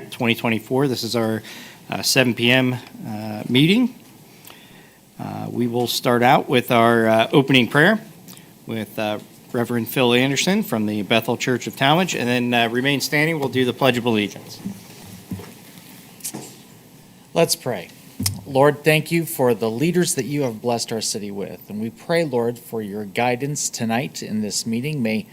2024. This is our 7 p.m. Meeting. We will start out with our opening prayer with Reverend Phil Anderson from the Bethel Church of Tallmadge, and then remain standing. We'll do the Pledge of Allegiance. Let's pray. Lord, thank you for the leaders that you have blessed our city with. And we pray, Lord, for your guidance tonight in this meeting. May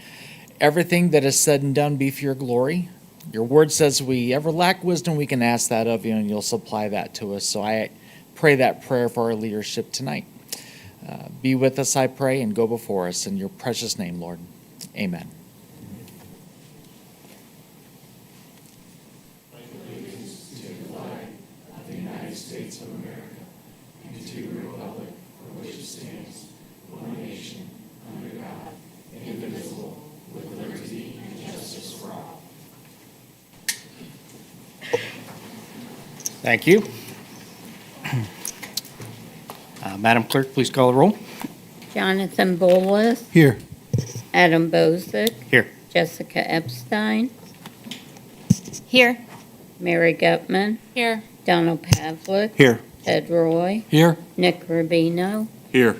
everything that is said and done be for your glory. Your word says we ever lack wisdom, we can ask that of you, and you'll supply that to us. So I pray that prayer for our leadership tonight. Be with us, I pray, and go before us. In your precious name, Lord. Amen. States of America, and to the republic for which it stands, one nation, under God, indivisible, with liberty and justice for all. Thank you. Madam Clerk, please call the roll. Jonathan Bolus. Here. Adam Bozick. Here. Jessica Epstein. Here. Mary Gutman. Here. Donald Pavlik. Here. Ted Roy. Here. Nick Rubino. Here.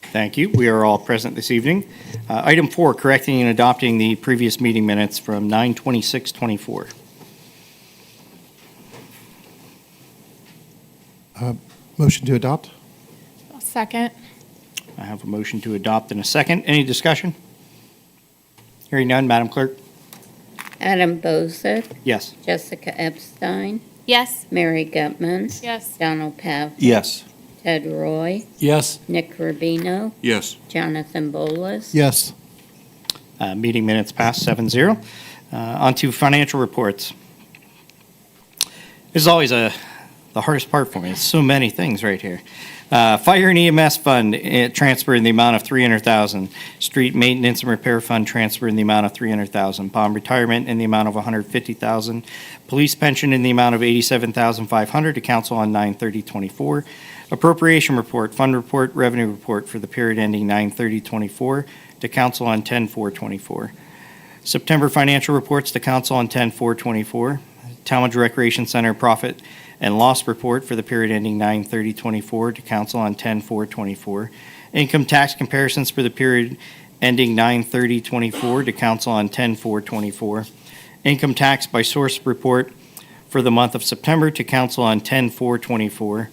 Thank you. We are all present this evening. Item 4, correcting and adopting the previous meeting minutes from 9/26/24. Motion to adopt? I'll second. I have a motion to adopt in a second. Any discussion? Hearing none, Madam Clerk? Adam Bozick. Yes. Jessica Epstein. Yes. Mary Gutman. Yes. Donald Pavlik. Yes. Ted Roy. Yes. Nick Rubino. Yes. Jonathan Bolus. Yes. Meeting minutes passed 7-0. On to financial reports. This is always the hardest part for me. It's so many things right here. Fire and EMS fund transfer in the amount of $300,000. Street maintenance and repair fund transfer in the amount of $300,000. Bond retirement in the amount of $150,000. Police pension in the amount of $87,500 to council on 9/30/24. Appropriation report, fund report, revenue report for the period ending 9/30/24 to council on 10/4/24. September financial reports to council on 10/4/24. Tallmadge Recreation Center profit and loss report for the period ending 9/30/24 to council on 10/4/24. Income tax comparisons for the period ending 9/30/24 to council on 10/4/24. Income tax by source report for the month of September to council on 10/4/24.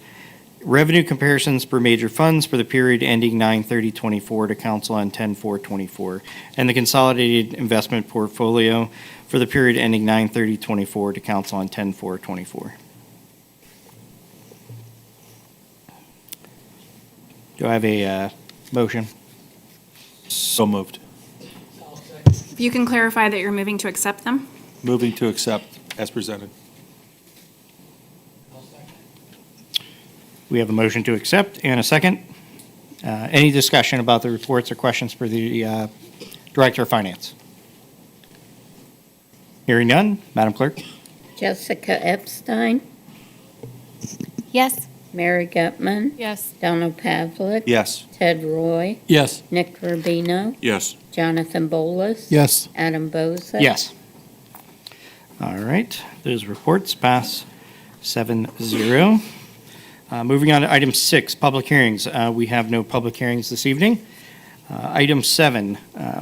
Revenue comparisons per major funds for the period ending 9/30/24 to council on 10/4/24. And the consolidated investment portfolio for the period ending 9/30/24 to council on 10/4/24. Do I have a motion? So moved. If you can clarify that you're moving to accept them? Moving to accept as presented. We have a motion to accept and a second. Any discussion about the reports or questions for the Director of Finance? Hearing none, Madam Clerk? Jessica Epstein. Yes. Mary Gutman. Yes. Donald Pavlik. Yes. Ted Roy. Yes. Nick Rubino. Yes. Jonathan Bolus. Yes. Adam Bozick. Yes. All right, those reports pass 7-0. Moving on to item 6, public hearings. We have no public hearings this evening. Item 7,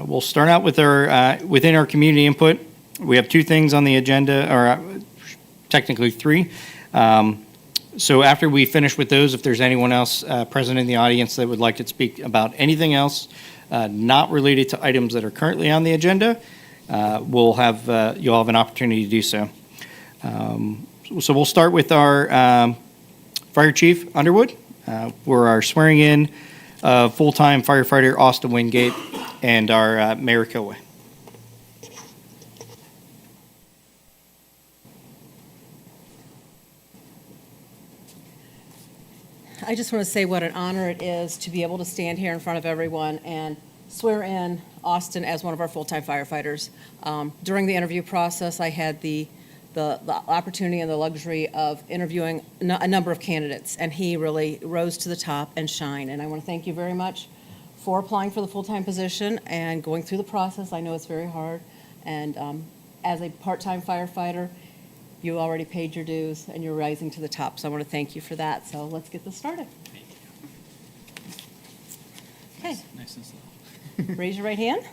we'll start out with our within our community input. We have 2 things on the agenda, or technically 3. So after we finish with those, if there's anyone else present in the audience that would like to speak about anything else not related to items that are currently on the agenda, you'll have an opportunity to do so. So we'll start with our Fire Chief Underwood for our swearing in of full-time firefighter Austin Wingate and our Mayor Kilway. I just want to say what an honor it is to be able to stand here in front of everyone and swear in Austin as one of our full-time firefighters. During the interview process, I had the opportunity and the luxury of interviewing a number of candidates, and he really rose to the top and shined. And I want to thank you very much for applying for the full-time position and going through the process. I know it's very hard, and as a part-time firefighter, you already paid your dues and you're rising to the top. So I want to thank you for that. So let's get this started. Okay, Nice and slow. raise your right hand.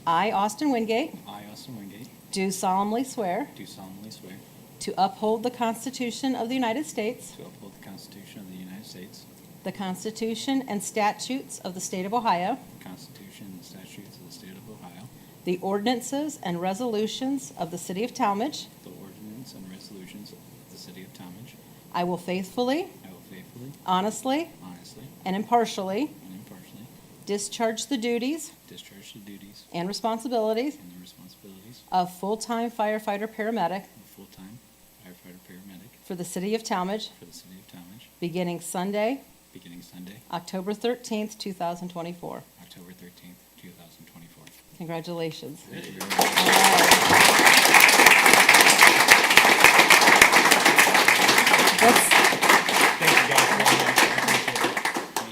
I, Austin Wingate, I, Austin Wingate, do solemnly swear do solemnly swear to uphold the Constitution of the United States, to uphold the Constitution of the United States, the Constitution and statutes of the State of Ohio, the Constitution and statutes of the State of Ohio, the ordinances and resolutions of the City of Tallmadge. the ordinance and resolutions of the City of Tallmadge. I will faithfully, I will faithfully, honestly, honestly, and impartially and impartially discharge the duties discharge the duties and responsibilities and the responsibilities of full-time firefighter paramedic of full-time firefighter paramedic for the City of Tallmadge, for the City of Tallmadge, beginning Sunday, beginning Sunday, October 13th, 2024. October 13th, 2024. Congratulations. Thank you very much.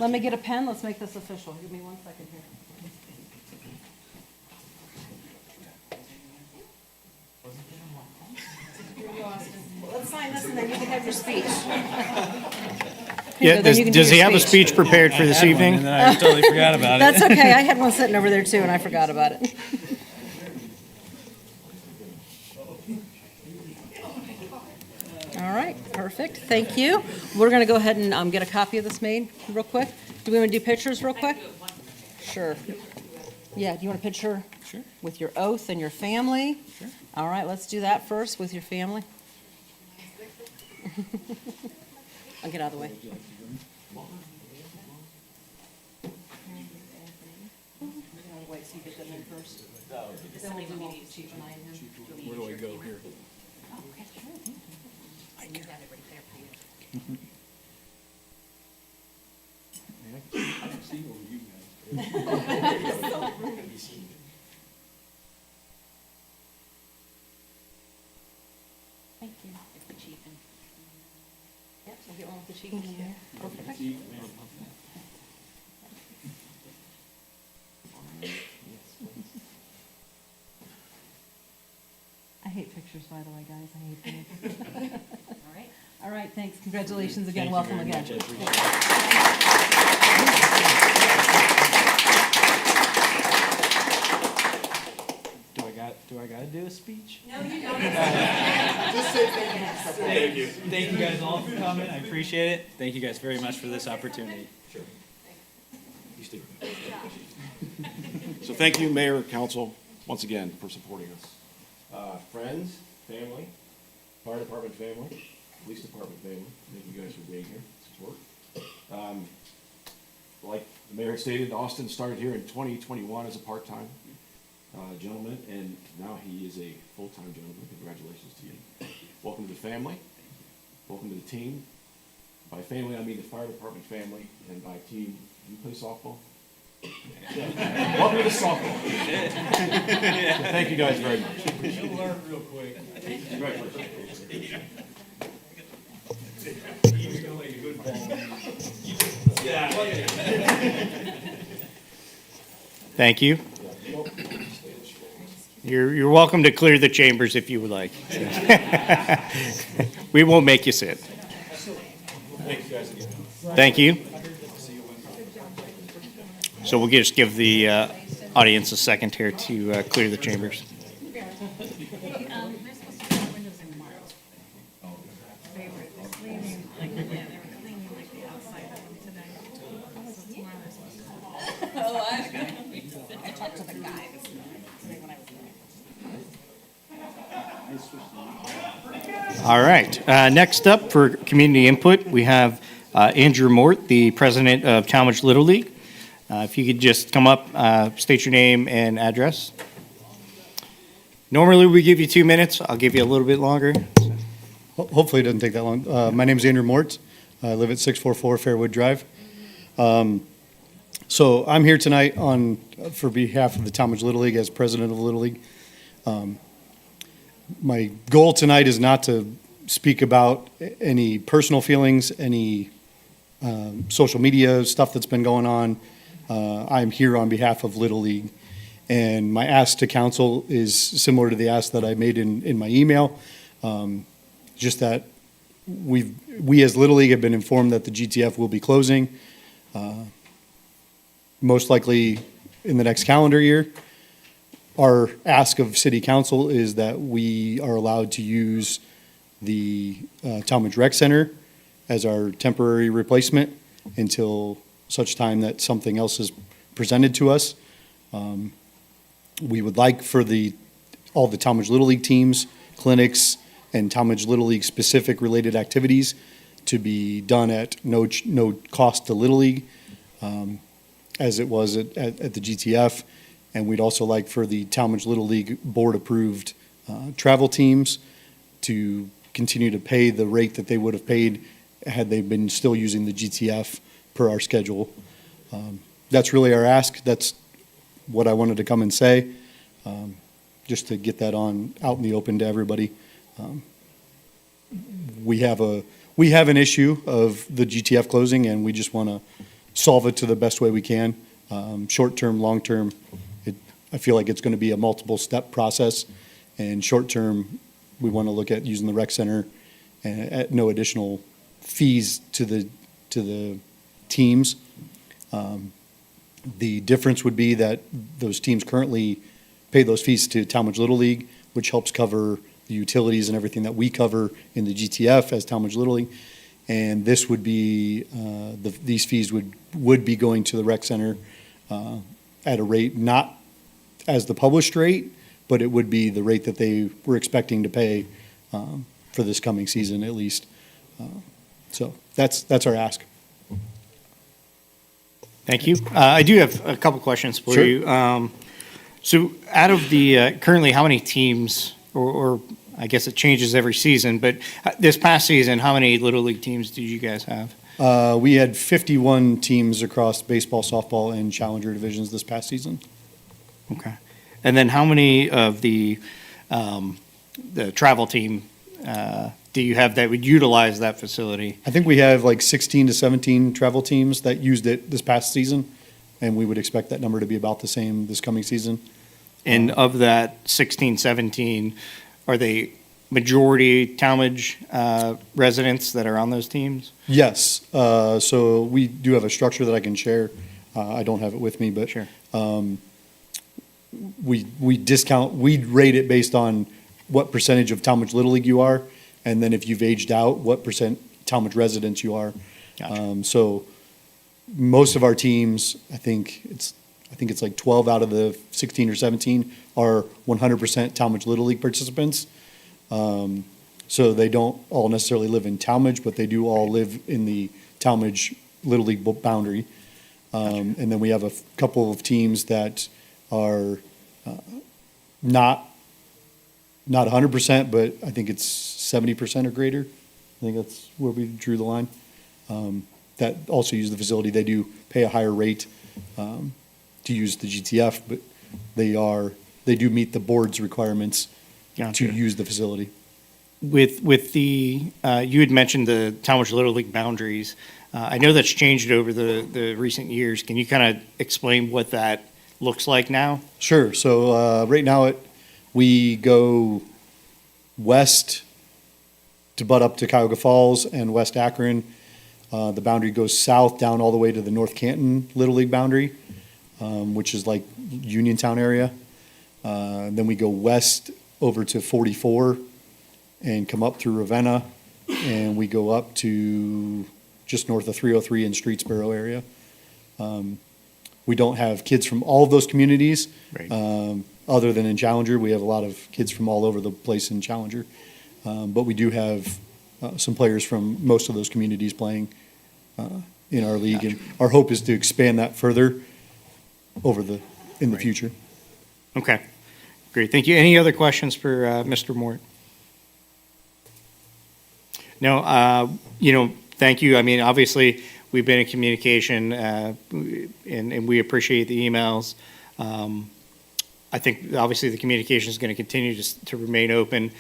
Let me get a pen. Let's make this official. Give me 1 second here. Let's sign this and then you can have your speech. Yeah, does he have a speech prepared for this evening? And then I totally forgot about it. That's okay. I had one sitting over there too and I forgot about it. All right, perfect. Thank you. We're going to go ahead and get a copy of this made real quick. Do we want to do pictures real quick? Sure. Yeah, do you want a picture Sure. with your oath and your family? Sure. All right, let's do that first with your family. I'll get out of the way. Wait, so you get them in first? Then we'll do both Chief and I and him. Where do I go here? Oh, okay, sure, thank you. And you got it right there for you. I can see over you guys. Thank you. The chief and. Yep, we'll get one with the chief in there. Perfect. I hate pictures, by the way, guys. I hate them. All right. All right, thanks. Congratulations again. Welcome again. Do I gotta do a speech? No, you don't. Thank you. Thank you guys all for coming. I appreciate it. Thank you guys very much for this opportunity. So thank you, Mayor, Council, once again, for supporting us. Friends, family, fire department family, police department family, thank you guys for being here, support. Like the mayor had stated, Austin started here in 2021 as a part-time gentleman, and now he is a full-time gentleman. Congratulations to you. Welcome to the family. Welcome to the team. By family, I mean the fire department family, and by team, do you play softball? Welcome to the softball. Thank you guys very much. You'll learn real quick. Congratulations. Thank you. You're welcome to clear the chambers if you would like. We won't make you sit. Thank you. So we'll just give the audience a second here to clear the chambers. All right. Next up for community input, we have Andrew Mort, the president of Tallmadge Little League. If you could just come up, state your name and address. Normally, we give you 2 minutes. I'll give you a little bit longer. Hopefully it doesn't take that long. My name is Andrew Mort. I live at 644 Fairwood Drive. So I'm here tonight for behalf of the Tallmadge Little League as president of the Little League. My goal tonight is not to speak about any personal feelings, any social media stuff that's been going on. I'm here on behalf of Little League. And my ask to council is similar to the ask that I made in my email. Just that we as Little League have been informed that the GTF will be closing, most likely in the next calendar year. Our ask of city council is that we are allowed to use the Tallmadge Rec Center as our temporary replacement until such time that something else is presented to us. We would like for all the Tallmadge Little League teams, clinics, and Tallmadge Little League specific related activities to be done at no cost to Little League, as it was at the GTF. And we'd also like for the Tallmadge Little League board-approved travel teams to continue to pay the rate that they would have paid had they been still using the GTF per our schedule. That's really our ask. That's what I wanted to come and say, just to get that out in the open to everybody. We have an issue of the GTF closing, and we just want to solve it to the best way we can. Short-term, long-term, I feel like it's going to be a multiple-step process, and short-term, we want to look at using the rec center at no additional fees to the teams. The difference would be that those teams currently pay those fees to Tallmadge Little League, which helps cover the utilities and everything that we cover in the GTF as Tallmadge Little League. And this would be, these fees would be going to the rec center at a rate not as the published rate, but it would be the rate that they were expecting to pay for this coming season at least. So that's our ask. Thank you. I do have a couple questions for Sure. you. So out of the, currently, how many teams, or I guess it changes every season, but this past season, how many Little League teams did you guys have? We had 51 teams across baseball, softball, and challenger divisions this past season. Okay. And then how many of the travel team do you have that would utilize that facility? I think we have like 16 to 17 travel teams that used it this past season, and we would expect that number to be about the same this coming season. And of that 16, 17, are they majority Tallmadge residents that are on those teams? Yes, so we do have a structure that I can share. I don't have it with me, but Sure. We rate it based on what percentage of Tallmadge Little League you are, and then if you've aged out, what percent Tallmadge residents you are. Gotcha. So most of our teams, I think it's like 12 out of the 16 or 17 are 100% Tallmadge Little League participants. So they don't all necessarily live in Tallmadge, but they do all live in the Tallmadge Little League boundary. And then we have a couple of teams that are not 100%, but I think it's 70% or greater. I think that's where we drew the line. That also use the facility. They do pay a higher rate to use the GTF, but they do meet the board's requirements Gotcha. to use the facility. With the, you had mentioned the Tallmadge Little League boundaries. I know that's changed over the recent years. Can you kind of explain what that looks like now? Sure. So right now we go west to butt up to Cuyahoga Falls and West Akron. The boundary goes south down all the way to the North Canton Little League boundary, which is like Uniontown area. Then we go west over to 44 and come up through Ravenna, and we go up to just north of 303 in Streetsboro area. We don't have kids from all of those communities. Right. Other than in Challenger, we have a lot of kids from all over the place in Challenger. But we do have some players from most of those communities playing in our league. Gotcha. And our hope is to expand that further in the Right. future. Okay, great. Thank you. Any other questions for Mr. Mort? No, thank you. I mean, obviously, we've been in communication, and we appreciate the emails. I think, obviously, the communication is going to continue to remain open.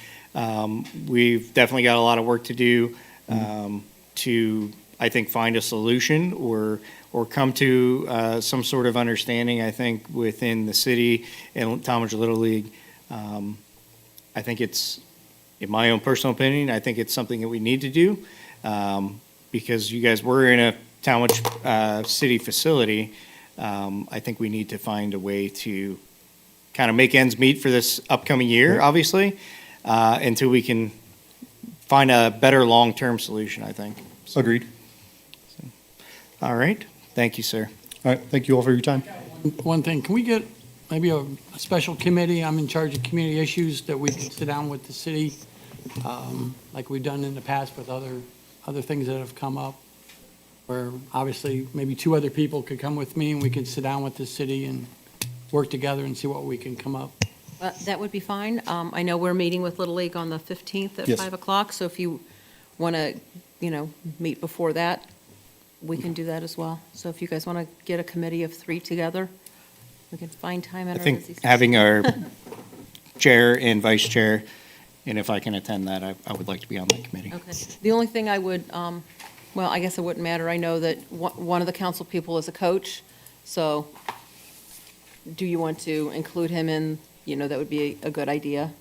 We've definitely got a lot of work to do to, I think, find a solution or or come to some sort of understanding, I think, within the city and Tallmadge Little League. I think it's, in my own personal opinion, I think it's something that we need to do, because you guys were in a Tallmadge city facility. I think we need to find a way to kind of make ends meet for this upcoming year, obviously, until we can find a better long-term solution, I think. Agreed. All right. Thank you, sir. All right, thank you all for your time. One thing, can we get maybe a special committee, I'm in charge of community issues, that we can sit down with the city, like we've done in the past with other things that have come up, where obviously maybe two other people could come with me and we could sit down with the city and work together and see what we can come up. That would be fine. I know we're meeting with Little League on the 15th at Yes. 5 o'clock, so if you want to, meet before that, we can do that as well. So if you guys want to get a committee of 3 together, we can find time in I our think busy. having our chair and vice chair, and if I can attend that, I would like to be on that committee. Okay. The only thing I would, well, I guess it wouldn't matter. I know that one of the council people is a coach, so do you want to include him in, that would be a good idea?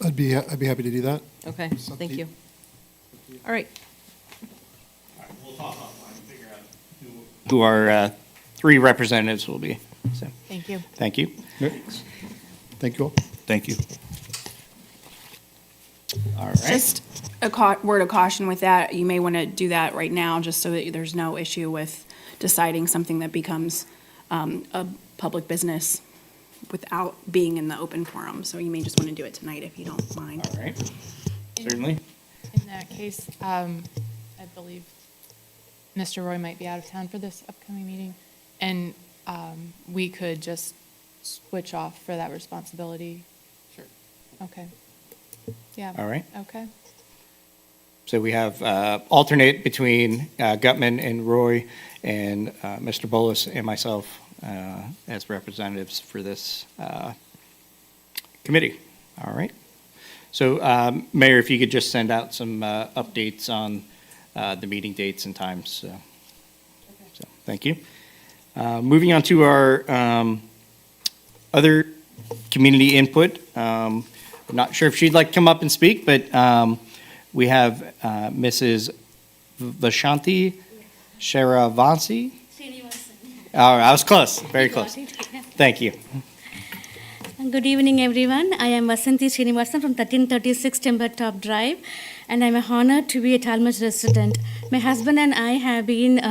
I'd be happy to do that. Okay, thank you. All right. We'll talk offline and figure out who our 3 representatives will be. So, Thank you. thank you. Thank you all. Thank you. All right. Just a word of caution with that, you may want to do that right now, just so that there's no issue with deciding something that becomes a public business without being in the open forum. So you may just want to do it tonight if you don't mind. All right. Certainly. In that case, I believe Mr. Roy might be out of town for this upcoming meeting, and we could just switch off for that responsibility. Sure. Okay. Yeah. All right. Okay. So we have alternate between Gutman and Roy, and Mr. Bolus and myself as representatives for this committee. All right. So, Mayor, if you could just send out some updates on the meeting dates and times. So, thank you. Moving on to our other community input. I'm not sure if she'd like to come up and speak, but we have Mrs. Vashanti Sharavansi. Oh, I was close, very close. Thank you. Good evening, everyone. I am Vasanthi Srinivasan from 1336 Timbertop Drive, and I'm honored to be a Tallmadge resident. My husband and I have been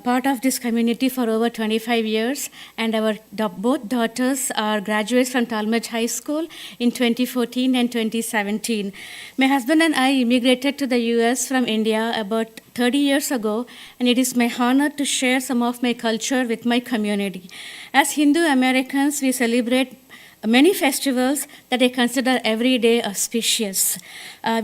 part of this community for over 25 years, and our both daughters are graduates from Tallmadge High School in 2014 and 2017. My husband and I immigrated to the U.S. from India about 30 years ago, and it is my honor to share some of my culture with my community. As Hindu Americans, we celebrate many festivals that I consider every day auspicious.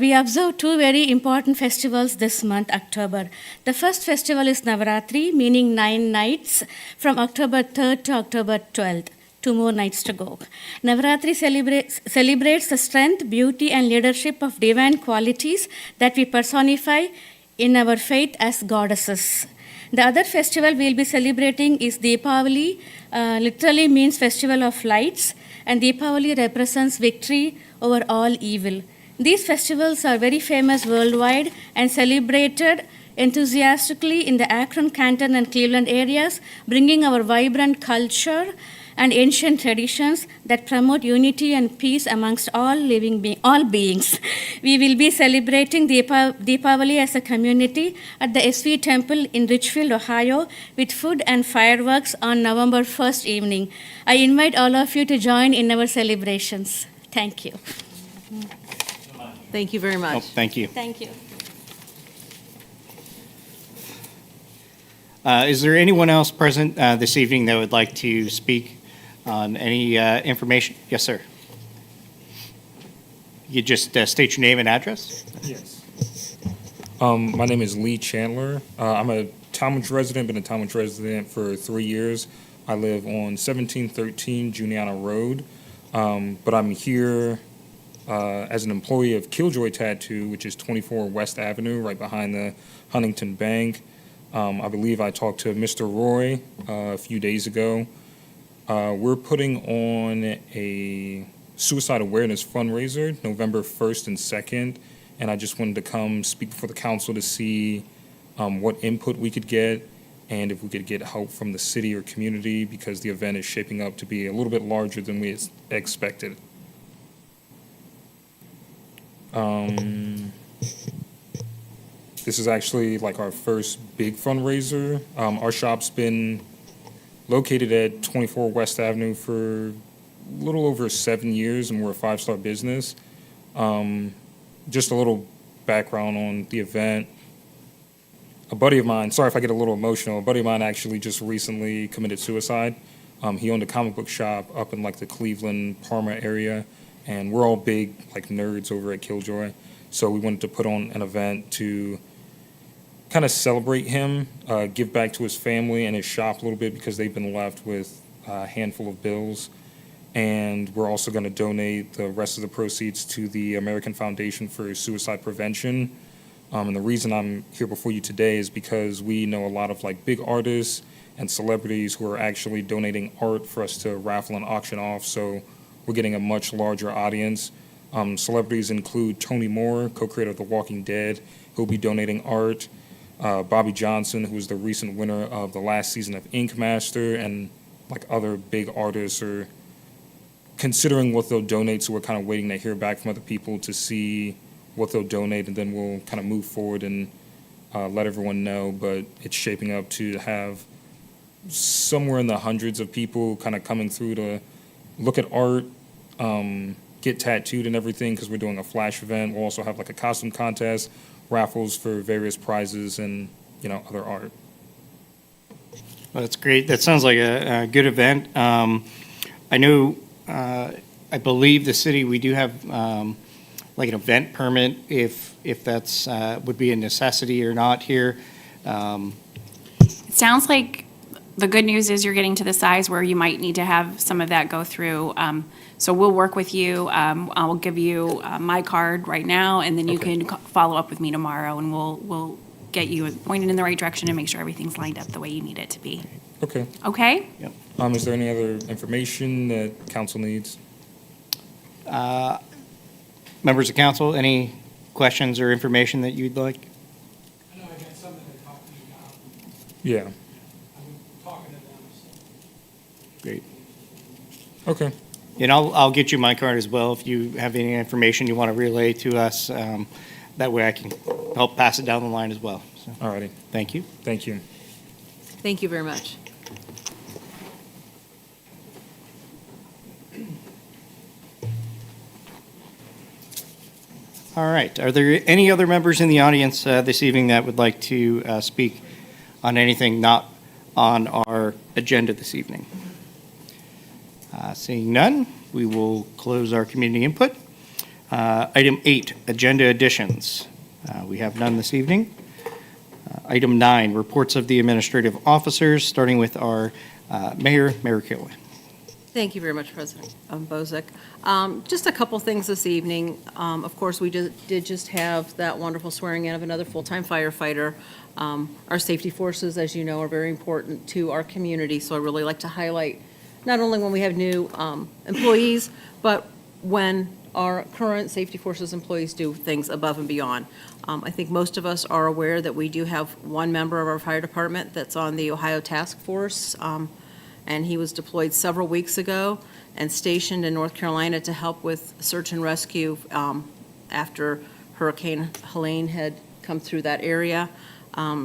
We observe 2 very important festivals this month, October. The first festival is Navaratri, meaning 9 nights, from October 3rd to October 12th. 2 more nights to go. Navaratri celebrates the strength, beauty, and leadership of divine qualities that we personify in our faith as goddesses. The other festival we'll be celebrating is Deepavali, literally means festival of lights, and Deepavali represents victory over all evil. These festivals are very famous worldwide and celebrated enthusiastically in the Akron, Canton, and Cleveland areas, bringing our vibrant culture and ancient traditions that promote unity and peace amongst all beings. We will be celebrating Deepavali as a community at the SV Temple in Richfield, Ohio, with food and fireworks on November 1st evening. I invite all of you to join in our celebrations. Thank you. Thank you very Oh, much. thank you. Thank you. Is there anyone else present this evening that would like to speak on any information? Yes, sir. You just state your name and address? Yes. My name is Lee Chandler. I'm a Tallmadge resident, been a Tallmadge resident for 3 years. I live on 1713 Juniata Road, but I'm here as an employee of Killjoy Tattoo, which is 24 West Avenue, right behind the Huntington Bank. I believe I talked to Mr. Roy a few days ago. We're putting on a suicide awareness fundraiser November 1st and 2nd, and I just wanted to come speak before the council to see what input we could get and if we could get help from the city or community, because the event is shaping up to be a little bit larger than we expected. This is actually like our first big fundraiser. Our shop's been located at 24 West Avenue for a little over 7 years, and we're a 5-star business. Just a little background on the event. A buddy of mine, sorry if I get a little emotional, a buddy of mine actually just recently committed suicide. He owned a comic book shop up in like the Cleveland, Parma area, and we're all big like nerds over at Killjoy. So we wanted to put on an event to kind of celebrate him, give back to his family and his shop a little bit because they've been left with a handful of bills. And we're also going to donate the rest of the proceeds to the American Foundation for Suicide Prevention. And the reason I'm here before you today is because we know a lot of like big artists and celebrities who are actually donating art for us to raffle and auction off. So we're getting a much larger audience. Celebrities include Tony Moore, co-creator of The Walking Dead, who'll be donating art. Bobby Johnson, who was the recent winner of the last season of Ink Master, and like other big artists are considering what they'll donate. So we're kind of waiting to hear back from other people to see what they'll donate, and then we'll kind of move forward and let everyone know. But it's shaping up to have somewhere in the hundreds of people kind of coming through to look at art, get tattooed and everything, because we're doing a flash event. We'll also have like a costume contest, raffles for various prizes, and other art. Well, that's great. That sounds like a good event. I know, I believe the city, we do have like an event permit, if that's would be a necessity or not here. It sounds like the good news is you're getting to the size where you might need to have some of that go through. So we'll work with you. I'll give you my card right now, and then you can follow up with me tomorrow, and we'll get you pointed in the right direction and make sure everything's lined up the way you need it to be. Okay. Okay? Yep. Is there any other information that council needs? Members of council, any questions or information that you'd like? I know I got something to talk to you about. Yeah. I'm talking to them. Great. Okay. And I'll get you my card as well if you have any information you want to relay to us. That way I can help pass it down the line as well. So, All righty. thank you. Thank you. Thank you very much. All right. Are there any other members in the audience this evening that would like to speak on anything not on our agenda this evening? Seeing none, we will close our community input. Item 8, agenda additions. We have none this evening. Item 9, reports of the administrative officers, starting with our Mayor Kilway. Thank you very much, President Bozick. Just a couple things this evening. Of course, we did just have that wonderful swearing in of another full-time firefighter. Our safety forces, as you know, are very important to our community, so I really like to highlight not only when we have new employees, but when our current safety forces employees do things above and beyond. I think most of us are aware that we do have one member of our fire department that's on the Ohio Task Force, and he was deployed several weeks ago and stationed in North Carolina to help with search and rescue after Hurricane Helene had come through that area.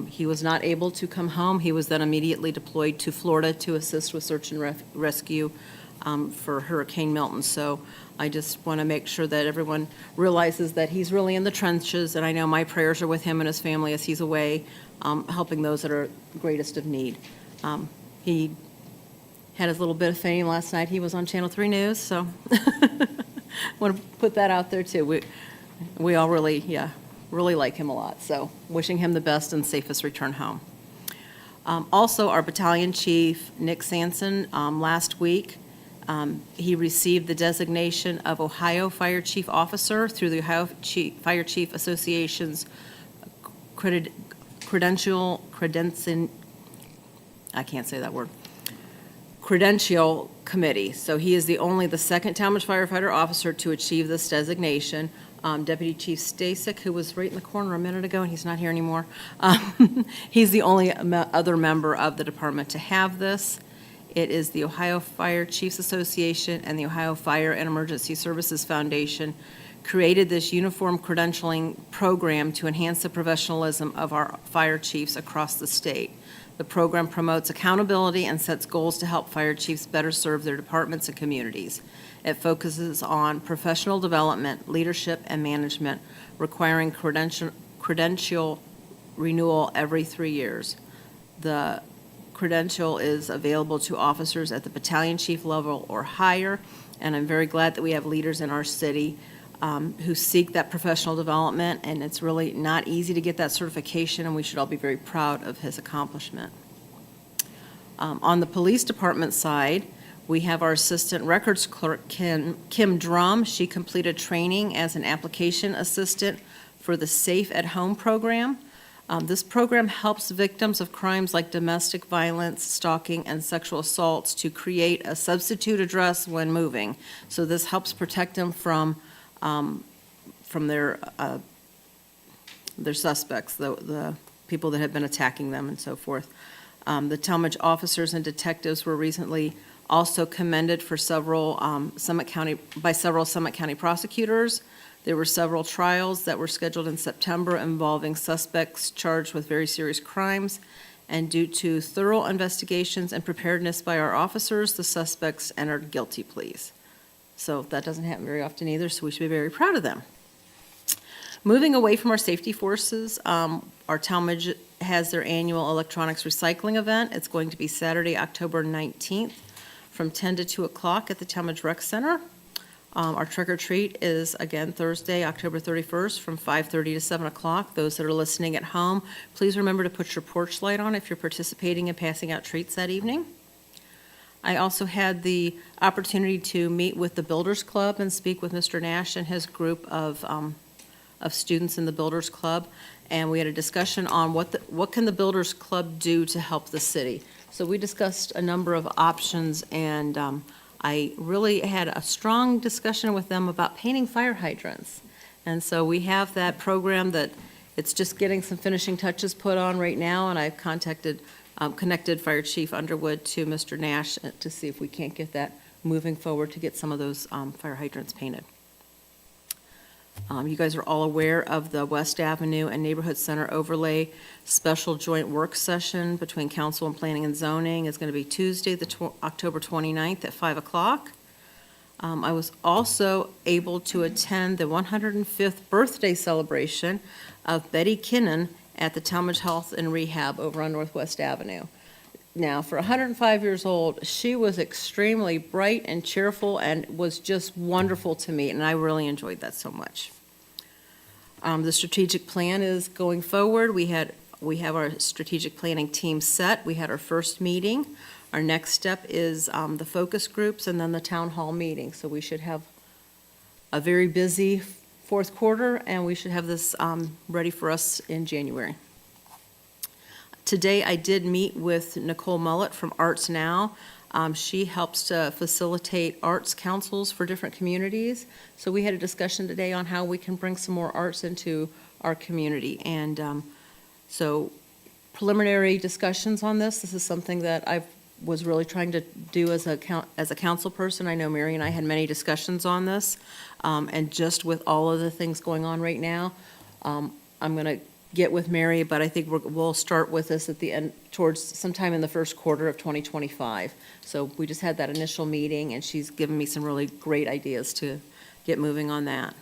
He was not able to come home. He was then immediately deployed to Florida to assist with search and rescue for Hurricane Milton. So I just want to make sure that everyone realizes that he's really in the trenches, and I know my prayers are with him and his family as he's away, helping those that are greatest of need. He had his little bit of fame last night. He was on Channel 3 News, so want to put that out there too. We all really like him a lot, so wishing him the best and safest return home. Also, our battalion chief, Nick Sanson, last week He received the designation of Ohio Fire Chief Officer through the Ohio Fire Chief Association's I can't say that word, Credential Committee. So he is the second Tallmadge firefighter officer to achieve this designation. Deputy Chief Stasek, who was right in the corner a minute ago, and he's not here anymore, he's the only other member of the department to have this. It is the Ohio Fire Chiefs Association and the Ohio Fire and Emergency Services Foundation created this uniform credentialing program to enhance the professionalism of our fire chiefs across the state. The program promotes accountability and sets goals to help fire chiefs better serve their departments and communities. It focuses on professional development, leadership, and management, requiring credential renewal every 3 years. The credential is available to officers at the battalion chief level or higher, and I'm very glad that we have leaders in our city who seek that professional development, and it's really not easy to get that certification, and we should all be very proud of his accomplishment. On the police department side, we have our assistant records clerk, Kim Drum. She completed training as an application assistant for the Safe at Home program. This program helps victims of crimes like domestic violence, stalking, and sexual assaults to create a substitute address when moving. So this helps protect them from their suspects, the people that have been attacking them and so forth. The Tallmadge officers and detectives were recently also commended for several Summit County prosecutors. There were several trials that were scheduled in September involving suspects charged with very serious crimes, and due to thorough investigations and preparedness by our officers, the suspects entered guilty pleas. So that doesn't happen very often either, so we should be very proud of them. Moving away from our safety forces, our Tallmadge has their annual electronics recycling event. It's going to be Saturday, October 19th, from 10 to 2 o'clock at the Tallmadge Rec Center. Our trick or treat is, again, Thursday, October 31st, from 5:30 to 7 o'clock. Those that are listening at home, please remember to put your porch light on if you're participating in passing out treats that evening. I also had the opportunity to meet with the Builders Club and speak with Mr. Nash and his group of students in the Builders Club, and we had a discussion on what can the Builders Club do to help the city. So we discussed a number of options, and I really had a strong discussion with them about painting fire hydrants. And so we have that program that it's just getting some finishing touches put on right now, and I've connected Fire Chief Underwood to Mr. Nash to see if we can't get that moving forward to get some of those fire hydrants painted. You guys are all aware of the West Avenue and Neighborhood Center overlay special joint work session between Council and Planning and Zoning. It's going to be Tuesday, October 29th at 5 o'clock. I was also able to attend the 105th birthday celebration of Betty Kinnan at the Tallmadge Health and Rehab over on Northwest Avenue. Now, for 105 years old, she was extremely bright and cheerful and was just wonderful to meet, and I really enjoyed that so much. The strategic plan is going forward. We have our strategic planning team set. We had our first meeting. Our next step is the focus groups and then the town hall meeting. So we should have a very busy fourth quarter, and we should have this ready for us in January. Today, I did meet with Nicole Mullett from Arts Now. She helps to facilitate arts councils for different communities. So we had a discussion today on how we can bring some more arts into our community. And so preliminary discussions on this. This is something that I was really trying to do as a council person. I know Mary and I had many discussions on this. And just with all of the things going on right now, I'm going to get with Mary, but I think we'll start with this at the end, towards sometime in the first quarter of 2025. So we just had that initial meeting, and she's given me some really great ideas to get moving on that.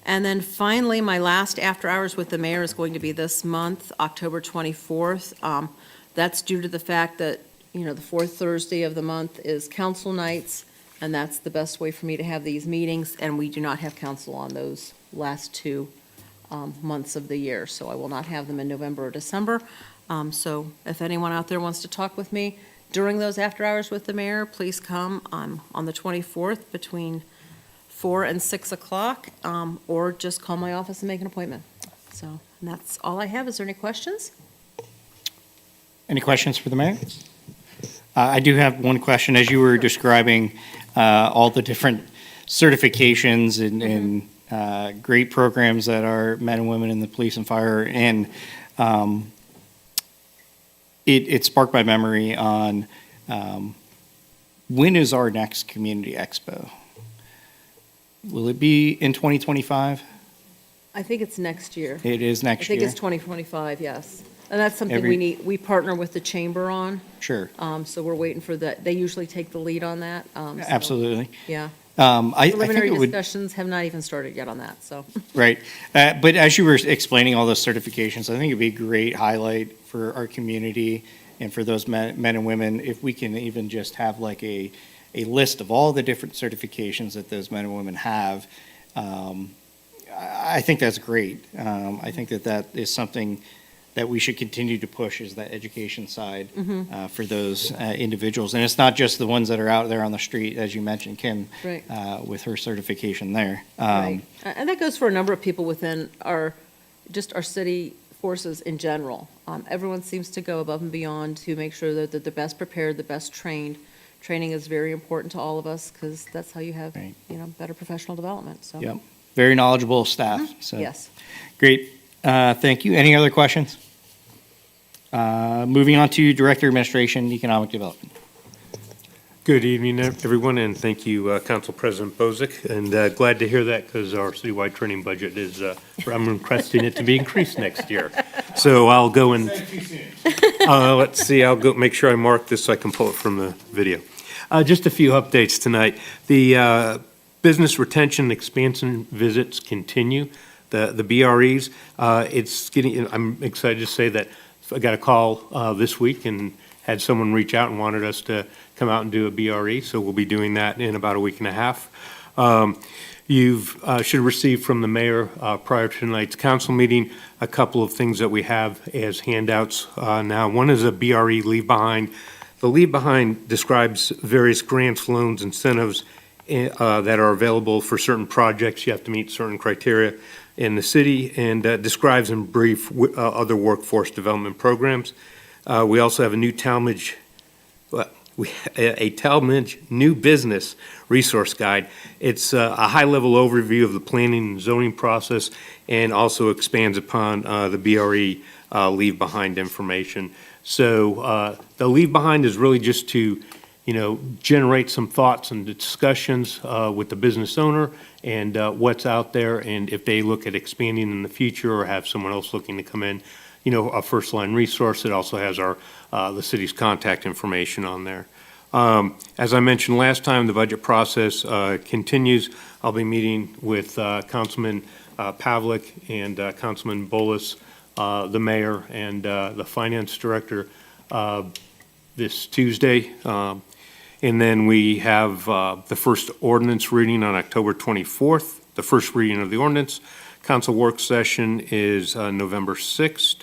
And then finally, my last after hours with the mayor is going to be this month, October 24th. That's due to the fact that, the fourth Thursday of the month is council nights, and that's the best way for me to have these meetings, and we do not have council on those last two months of the year, so I will not have them in November or December. So if anyone out there wants to talk with me, during those after hours with the mayor, please come on the 24th between 4 and 6 o'clock, or just call my office and make an appointment. So, and that's all I have. Is there any questions? Any questions for the mayor? I do have one question. As you were describing all the different certifications and great programs that our men and women in the police and fire, and it sparked my memory on when is our next community expo? Will it be in 2025? I think it's next year. It is I next think year? it's 2025, yes. And that's something Every- we need, we partner with the chamber on, Sure, so we're waiting for that. They usually take the lead on that. So, absolutely. Yeah. I think Preliminary it would, discussions have not even started yet on that, so. right. But as you were explaining all those certifications, I think it'd be a great highlight for our community and for those men and women, if we can even just have like a list of all the different certifications that those men and women have. I think that's great. I think that is something that we should continue to push, is that education side for those individuals. And it's not just the ones that are out there on the street, as you mentioned, Kim, Right. with her certification there. Right. And that goes for a number of people within our city forces in general. Everyone seems to go above and beyond to make sure that they're the best prepared, the best trained. Training is very important to all of us, because that's how you have, Right. better professional development, so. Yep, very knowledgeable staff, so. Yes. Great, thank you. Any other questions? Moving on to Director of Administration, Economic Development. Good evening, everyone, and thank you, Council President Bozick. And glad to hear that, because our citywide training budget is, I'm requesting it to be increased next year. So I'll go and, let's see, I'll go make sure I mark this so I can pull it from the video. Just a few updates tonight. The business retention and expansion visits continue, the BREs. It's getting, I'm excited to say that I got a call this week and had someone reach out and wanted us to come out and do a BRE, so we'll be doing that in about a week and a half. You've should receive from the mayor prior to tonight's council meeting a couple of things that we have as handouts now. One is a BRE leave behind. The leave behind describes various grants, loans, incentives that are available for certain projects. You have to meet certain criteria in the city, and describes in brief other workforce development programs. We also have a new Tallmadge, a Tallmadge new business resource guide. It's a high-level overview of the planning and zoning process, and also expands upon the BRE leave behind information. So the leave behind is really just to, generate some thoughts and discussions with the business owner and what's out there, and if they look at expanding in the future or have someone else looking to come in, a first-line resource. It also has the city's contact information on there. As I mentioned last time, the budget process continues. I'll be meeting with Councilman Pavlik and Councilman Bolus, the mayor, and the finance director this Tuesday. And then we have the first ordinance reading on October 24th, the first reading of the ordinance. Council work session is November 6th.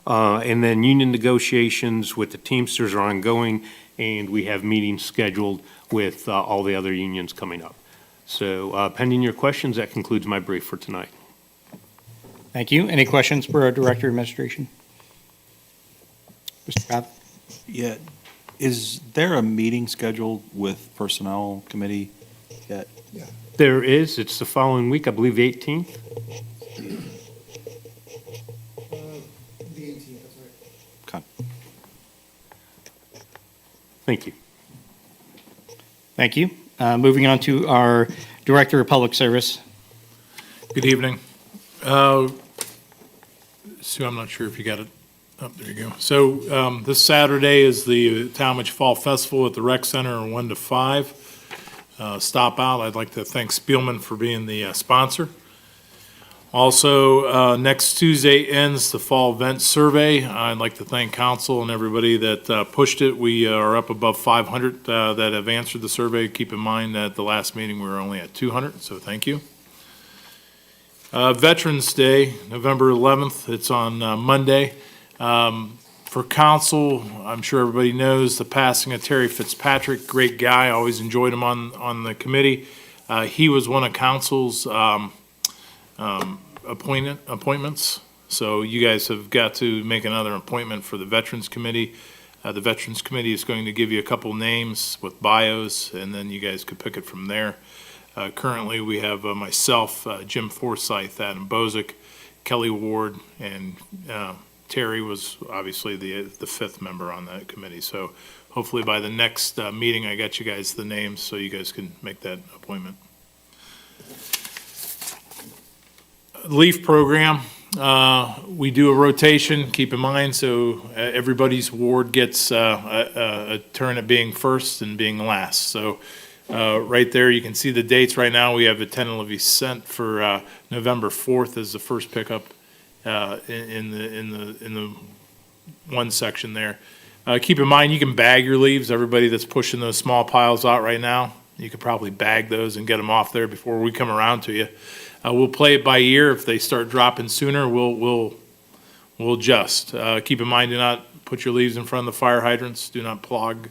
And then union negotiations with the Teamsters are ongoing, and we have meetings scheduled with all the other unions coming up. So pending your questions, that concludes my brief for tonight. Thank you. Any questions for our Director of Administration? Mr. Pav? Yeah. Is there a meeting scheduled with Personnel Committee yet? There is, it's the following week, I believe the 18th. The 18th, that's right. Okay. Thank you. Thank you. Moving on to our Director of Public Service. Good evening. Sue, I'm not sure if you got it. Oh, there you go. So this Saturday is the Tallmadge Fall Festival at the Rec Center 1 to 5. Stop out. I'd like to thank Spielman for being the sponsor. Also, next Tuesday ends the Fall Event Survey. I'd like to thank council and everybody that pushed it. We are up above 500 that have answered the survey. Keep in mind that the last meeting we were only at 200, so thank you. Veterans Day, November 11th, it's on Monday. For council, I'm sure everybody knows the passing of Terry Fitzpatrick, great guy, always enjoyed him on the committee. He was one of council's appointments, so you guys have got to make another appointment for the Veterans Committee. The Veterans Committee is going to give you a couple names with bios, and then you guys could pick it from there. Currently, we have myself, Jim Forsyth, Adam Bozick, Kelly Ward, and Terry was obviously the fifth member on that committee. So hopefully by the next meeting, I got you guys the names so you guys can make that appointment. Leaf program, we do a rotation, keep in mind, so everybody's ward gets a turn at being first and being last. So right there, you can see the dates. Right now, we have a tentatively sent for November 4th as the first pickup in the one section there. Keep in mind, you can bag your leaves. Everybody that's pushing those small piles out right now, you could probably bag those and get them off there before we come around to you. We'll play it by ear. If they start dropping sooner, we'll adjust. Keep in mind, do not put your leaves in front of the fire hydrants. Do not plug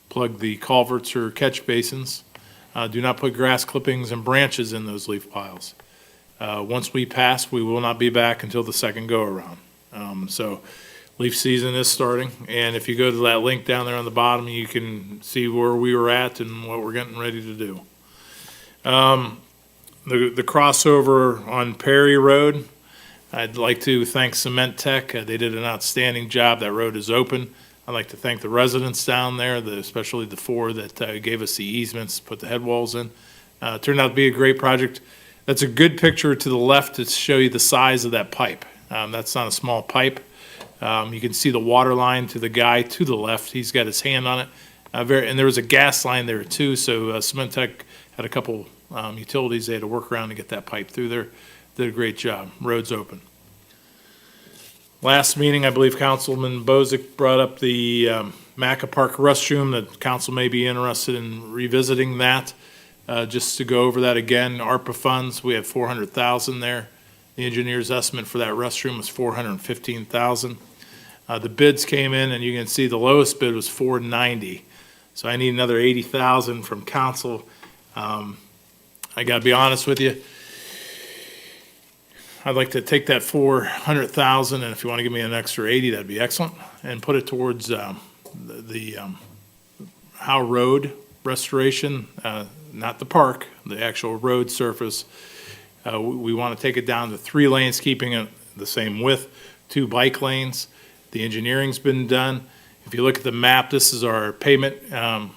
the culverts or catch basins. Do not put grass clippings and branches in those leaf piles. Once we pass, we will not be back until the second go-around. So leaf season is starting, and if you go to that link down there on the bottom, you can see where we were at and what we're getting ready to do. The crossover on Perry Road, I'd like to thank Cement Tech. They did an outstanding job. That road is open. I'd like to thank the residents down there, especially the four that gave us the easements, put the head walls in. Turned out to be a great project. That's a good picture to the left to show you the size of that pipe. That's not a small pipe. You can see the water line to the guy to the left. He's got his hand on it. And there was a gas line there too, so Cement Tech had a couple utilities they had to work around to get that pipe through there. Did a great job. Road's open. Last meeting, I believe Councilman Bozick brought up the Macca Park restroom. The council may be interested in revisiting that. Just to go over that again, ARPA funds, we have $400,000 there. The engineer's estimate for that restroom was $415,000. The bids came in, and you can see the lowest bid was $490,000. So I need another $80,000 from council. I got to be honest with you. I'd like to take that $400,000, and if you want to give me an extra $80,000, that'd be excellent, and put it towards the Howe Road restoration, not the park, the actual road surface. We want to take it down to 3 lanes, keeping it the same width, 2 bike lanes. The engineering's been done. If you look at the map, this is our pavement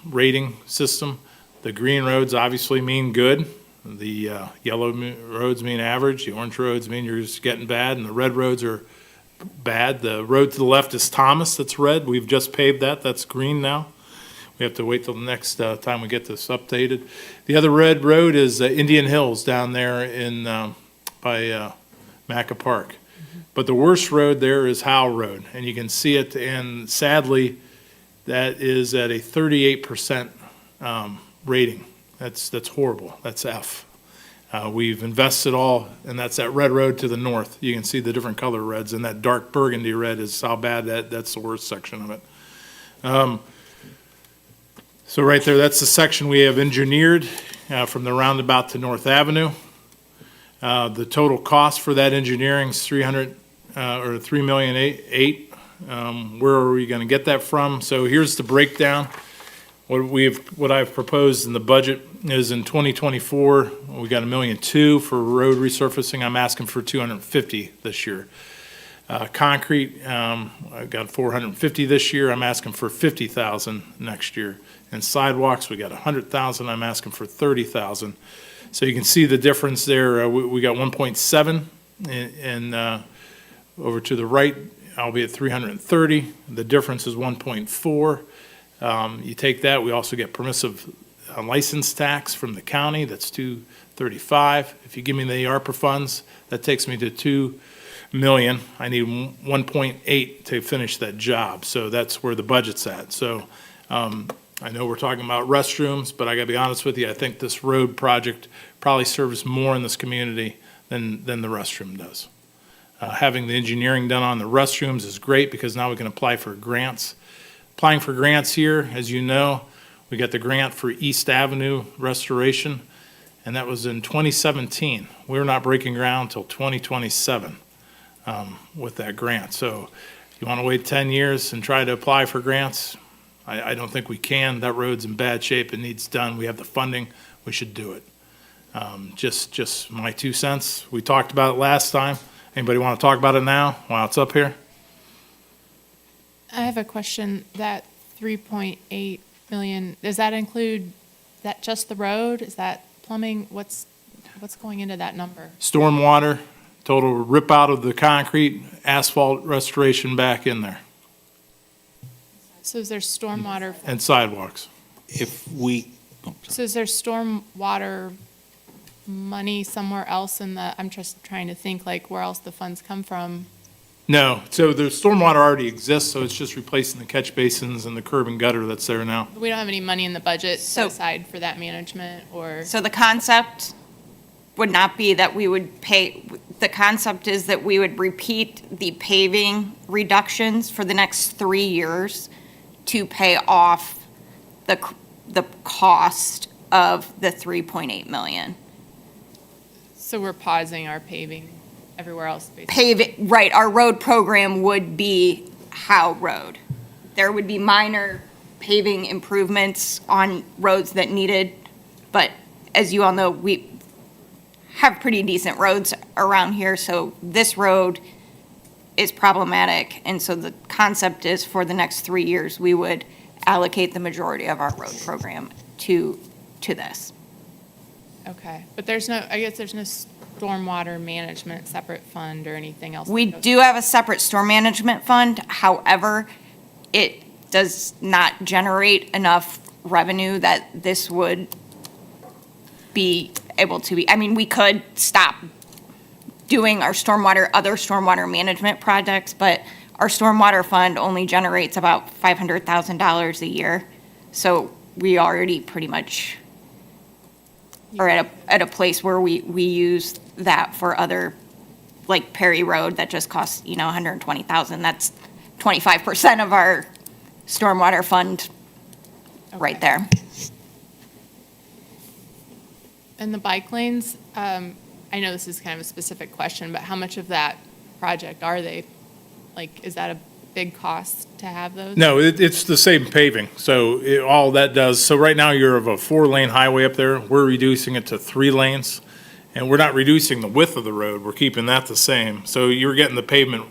rating system. The green roads obviously mean good. The yellow roads mean average. The orange roads mean you're just getting bad, and the red roads are bad. The road to the left is Thomas, that's red. We've just paved that. That's green now. We have to wait till the next time we get this updated. The other red road is Indian Hills down there in by Macca Park. But the worst road there is Howe Road, and you can see it, and sadly, that is at a 38% rating. That's horrible. That's F. We've invested all, and that's that red road to the north. You can see the different color reds, and that dark burgundy red is how bad that's the worst section of it. So right there, that's the section we have engineered from the roundabout to North Avenue. The total cost for that engineering is $3,800,000. Where are we going to get that from? So here's the breakdown. What I've proposed in the budget is in 2024, we got $1.2 million for road resurfacing. I'm asking for $250,000 this year. Concrete, I got $450,000 this year. I'm asking for $50,000 next year. And sidewalks, we got $100,000. I'm asking for $30,000. So you can see the difference there. We got 1.7, and over to the right, I'll be at 330. The difference is 1.4. You take that, we also get permissive license tax from the county. That's $235. If you give me the ARPA funds, that takes me to $2 million. I need 1.8 to finish that job. So that's where the budget's at. So I know we're talking about restrooms, but I gotta be honest with you, I think this road project probably serves more in this community than the restroom does. Having the engineering done on the restrooms is great because now we can apply for grants. Applying for grants here, as you know, we got the grant for East Avenue restoration, and that was in 2017. We're not breaking ground until 2027 with that grant. So you want to wait 10 years and try to apply for grants? I don't think we can. That road's in bad shape. It needs done. We have the funding. We should do it. Just my 2 cents. We talked about it last time. Anybody want to talk about it now while it's up here? I have a question. That 3.8 million, does that include that just the road? Is that plumbing? What's going into that number? Stormwater, total rip out of the concrete, asphalt restoration back in there, So is there stormwater? and sidewalks. If we, So is there stormwater money somewhere else in the, I'm just trying to think like where else the funds come from. No, so the stormwater already exists, so it's just replacing the catch basins and the curb and gutter that's there now. We don't have any money in the budget set So- aside for that management or, So the concept would not be that we would pay, the concept is that we would repeat the paving reductions for the next 3 years to pay off the cost of the 3.8 million. so we're pausing our paving everywhere else basically. Paving, right, our road program would be Howe Road. There would be minor paving improvements on roads that needed, but as you all know, we have pretty decent roads around here, so this road is problematic, and so the concept is for the next 3 years, we would allocate the majority of our road program to this. Okay, but there's no, I guess there's no stormwater management separate fund or anything else? We that goes- do have a separate storm management fund, however, it does not generate enough revenue that this would be able to be, I mean, we could stop doing our other stormwater management projects, but our stormwater fund only generates about $500,000 a year. So we already pretty much are at a place where we use that for other, like Perry Road, that just costs, $120,000. That's 25% of our stormwater fund right Okay. there. And the bike lanes, I know this is kind of a specific question, but how much of that project are they? Like, is that a big cost to have those? No, it's the same paving, so all that does, so right now you're of a 4-lane highway up there, we're reducing it to 3 lanes, and we're not reducing the width of the road, we're keeping that the same, so you're getting the pavement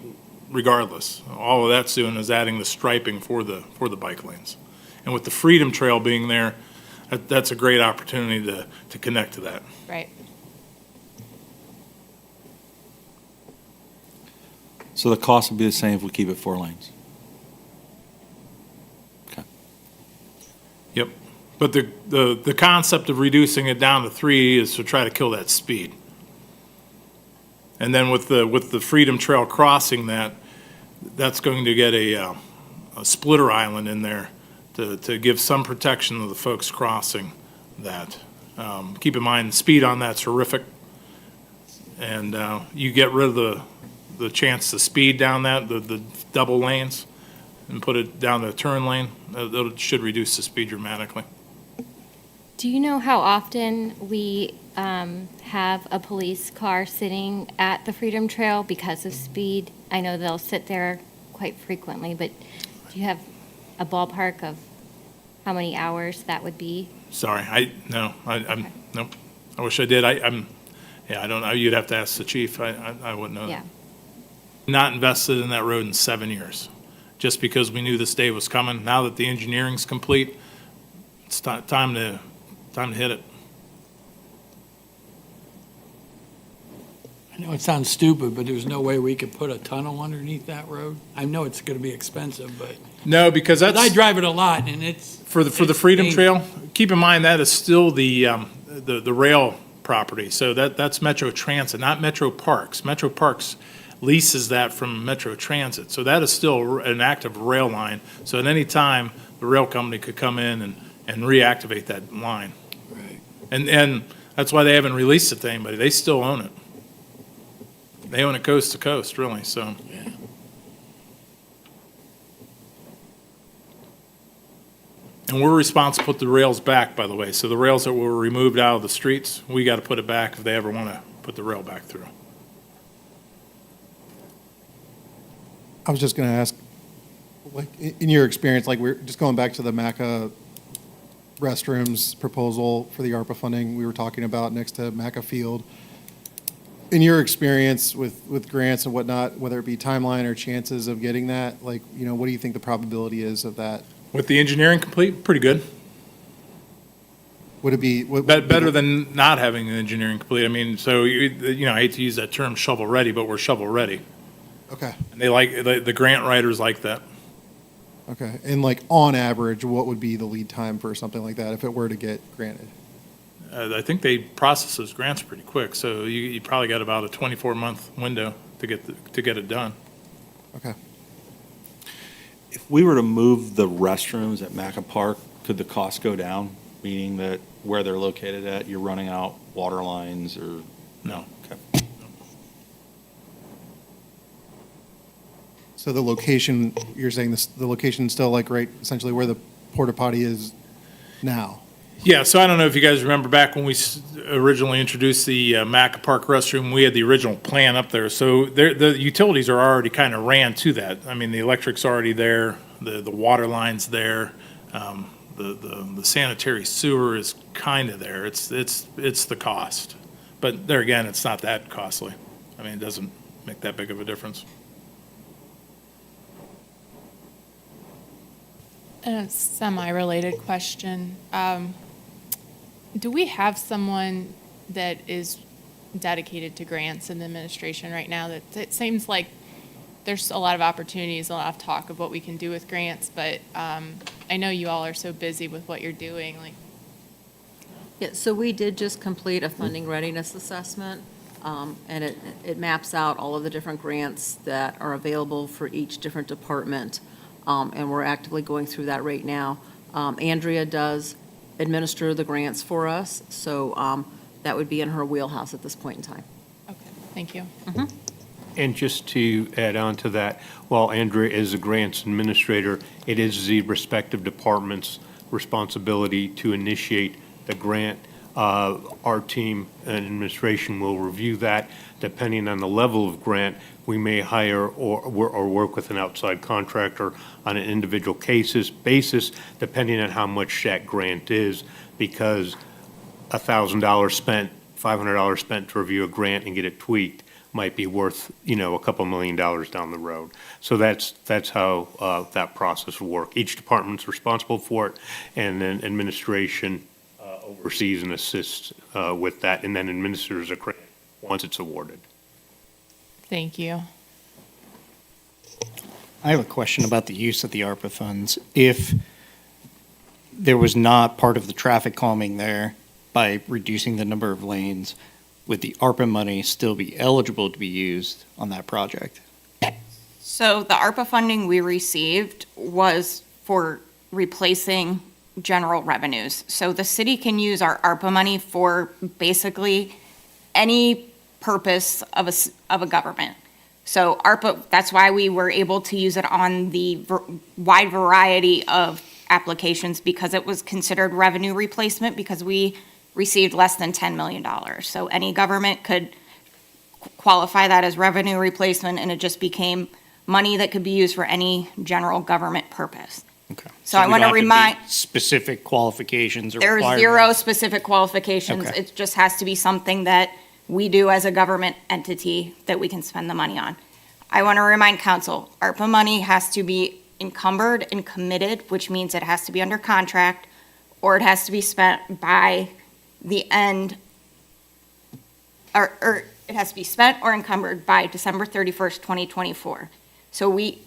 regardless. All of that's doing is adding the striping for the bike lanes. And with the Freedom Trail being there, that's a great opportunity to connect to that. Right. so the cost would be the same if we keep it 4 lanes. Yep. But the concept of reducing it down to 3 is to try to kill that speed. And then with the Freedom Trail crossing that's going to get a splitter island in there to give some protection to the folks crossing that. Keep in mind, the speed on that's horrific. And you get rid of the chance to speed down the double lanes and put it down the turn lane, that should reduce the speed dramatically. Do you know how often we have a police car sitting at the Freedom Trail because of speed? I know they'll sit there quite frequently, but do you have a ballpark of how many hours that would be? Sorry, nope. I wish I did. I don't know. You'd have to ask the chief. I wouldn't know. Yeah. Not invested in that road in 7 years, just because we knew this day was coming. Now that the engineering's complete, it's time to hit it. I know it sounds stupid, but there's no way we could put a tunnel underneath that road. I know it's going to be expensive, but No, because that's. I drive it a lot, and it's. For the it's Freedom dangerous. Trail, keep in mind that is still the rail property. So that's Metro Transit, not Metro Parks. Metro Parks leases that from Metro Transit. So that is still an active rail line. So at any time, the rail company could come in and reactivate that line. Right. And that's why they haven't released it to anybody. They still own it. They own it coast to coast, really, so. And we're responsible to put the rails back, by the way. So the rails that were removed out of the streets, we got to put it back if they ever want to put the rail back through. I was just going to ask, like, in your experience, like, we're just going back to the MACA restrooms proposal for the ARPA funding we were talking about next to MACA Field. In your experience with grants and whatnot, whether it be timeline or chances of getting that, like, you know, what do you think the probability is of that? With the engineering complete, pretty good. Would it be? Better than not having the engineering complete. I mean, so, you know, I hate to use that term shovel ready, but we're shovel ready. Okay, And they like, the grant writers like that. okay. And like, on average, what would be the lead time for something like that if it were to get granted? I think they process those grants pretty quick, so you probably got about a 24-month window to get it done. Okay. If we were to move the restrooms at Maca Park, could the cost go down? Meaning that where they're located at, you're running out water lines or? No. Okay. So the location, you're saying this, the location's still like right, essentially where the porta potty is now? Yeah, so I don't know if you guys remember back when we originally introduced the Maca Park restroom, we had the original plan up there. So the utilities are already kind of ran to that. I mean, the electric's already there, the water line's there, the sanitary sewer is kind of there. It's the cost. But there again, it's not that costly. I mean, it doesn't make that big of a difference. A semi-related question. Do we have someone that is dedicated to grants in the administration right now? That it seems like there's a lot of opportunities, a lot of talk of what we can do with grants, but I know you all are so busy with what you're doing. Like, Yeah, so we did just complete a funding readiness assessment, and it maps out all of the different grants that are available for each different department, and we're actively going through that right now. Andrea does administer the grants for us, so that would be in her wheelhouse at this point in time. okay, thank you. And just to add on to that, while Andrea is a grants administrator, it is the respective department's responsibility to initiate the grant. Our team and administration will review that. Depending on the level of grant, we may hire or work with an outside contractor on an individual basis, depending on how much that grant is, because $1,000 spent, $500 spent to review a grant and get it tweaked might be worth, you know, a couple $1 million down the road. So that's how that process will work. Each department's responsible for it, and then administration oversees and assists with that, and then administers a grant once it's awarded. Thank you. I have a question about the use of the ARPA funds. If there was not part of the traffic calming there by reducing the number of lanes, would the ARPA money still be eligible to be used on that project? So the ARPA funding we received was for replacing general revenues. So the city can use our ARPA money for basically any purpose of a government. So ARPA, that's why we were able to use it on the wide variety of applications, because it was considered revenue replacement because we received less than $10 million. So any government could qualify that as revenue replacement, and it just became money that could be used for any general government purpose. Okay. So I we want to don't have remind, be specific qualifications or there's requirements? zero specific qualifications. Okay. It just has to be something that we do as a government entity that we can spend the money on. I want to remind council, ARPA money has to be encumbered and committed, which means it has to be under contract, or it has to be spent by the end, or it has to be spent or encumbered by December 31st, 2024. So we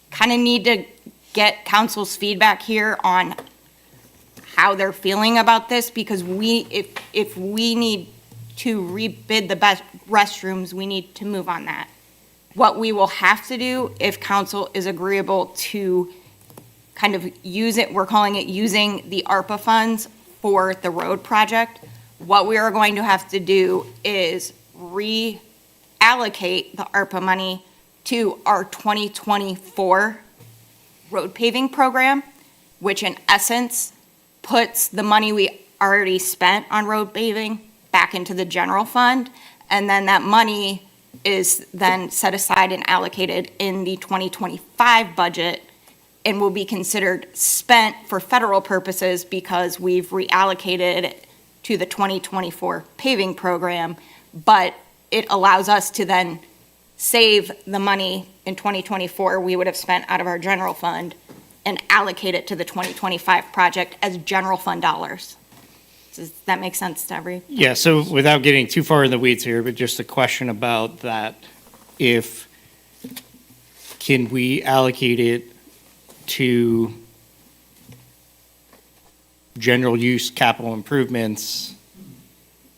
kind of need to get council's feedback here on how they're feeling about this, because if we need to rebid the best restrooms, we need to move on that. What we will have to do, if council is agreeable to kind of use it, we're calling it using the ARPA funds for the road project, what we are going to have to do is re-advertise reallocate the ARPA money to our 2024 road paving program, which in essence puts the money we already spent on road paving back into the general fund. And then that money is then set aside and allocated in the 2025 budget and will be considered spent for federal purposes because we've reallocated it to the 2024 paving program. But it allows us to then save the money in 2024 we would have spent out of our general fund and allocate it to the 2025 project as general fund dollars. Does that make sense to everyone? Yeah, so without getting too far in the weeds here, but just a question about that, can we allocate it to general use capital improvements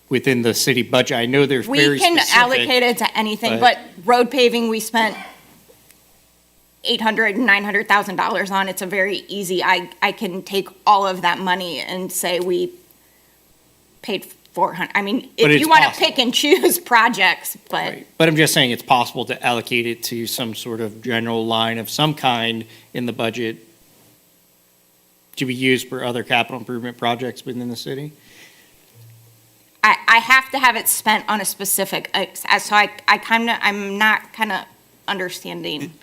within the city budget? I know there's very We can specific. allocate it to anything, but road paving, we spent $800,000 and $900,000 on. It's a very easy, I can take all of that money and say we paid 400. I mean, But if it's you want to possible. pick and choose projects, but Right. But I'm just saying it's possible to allocate it to some sort of general line of some kind in the budget to be used for other capital improvement projects within the city? I have to have it spent on a specific, so I'm not kind of understanding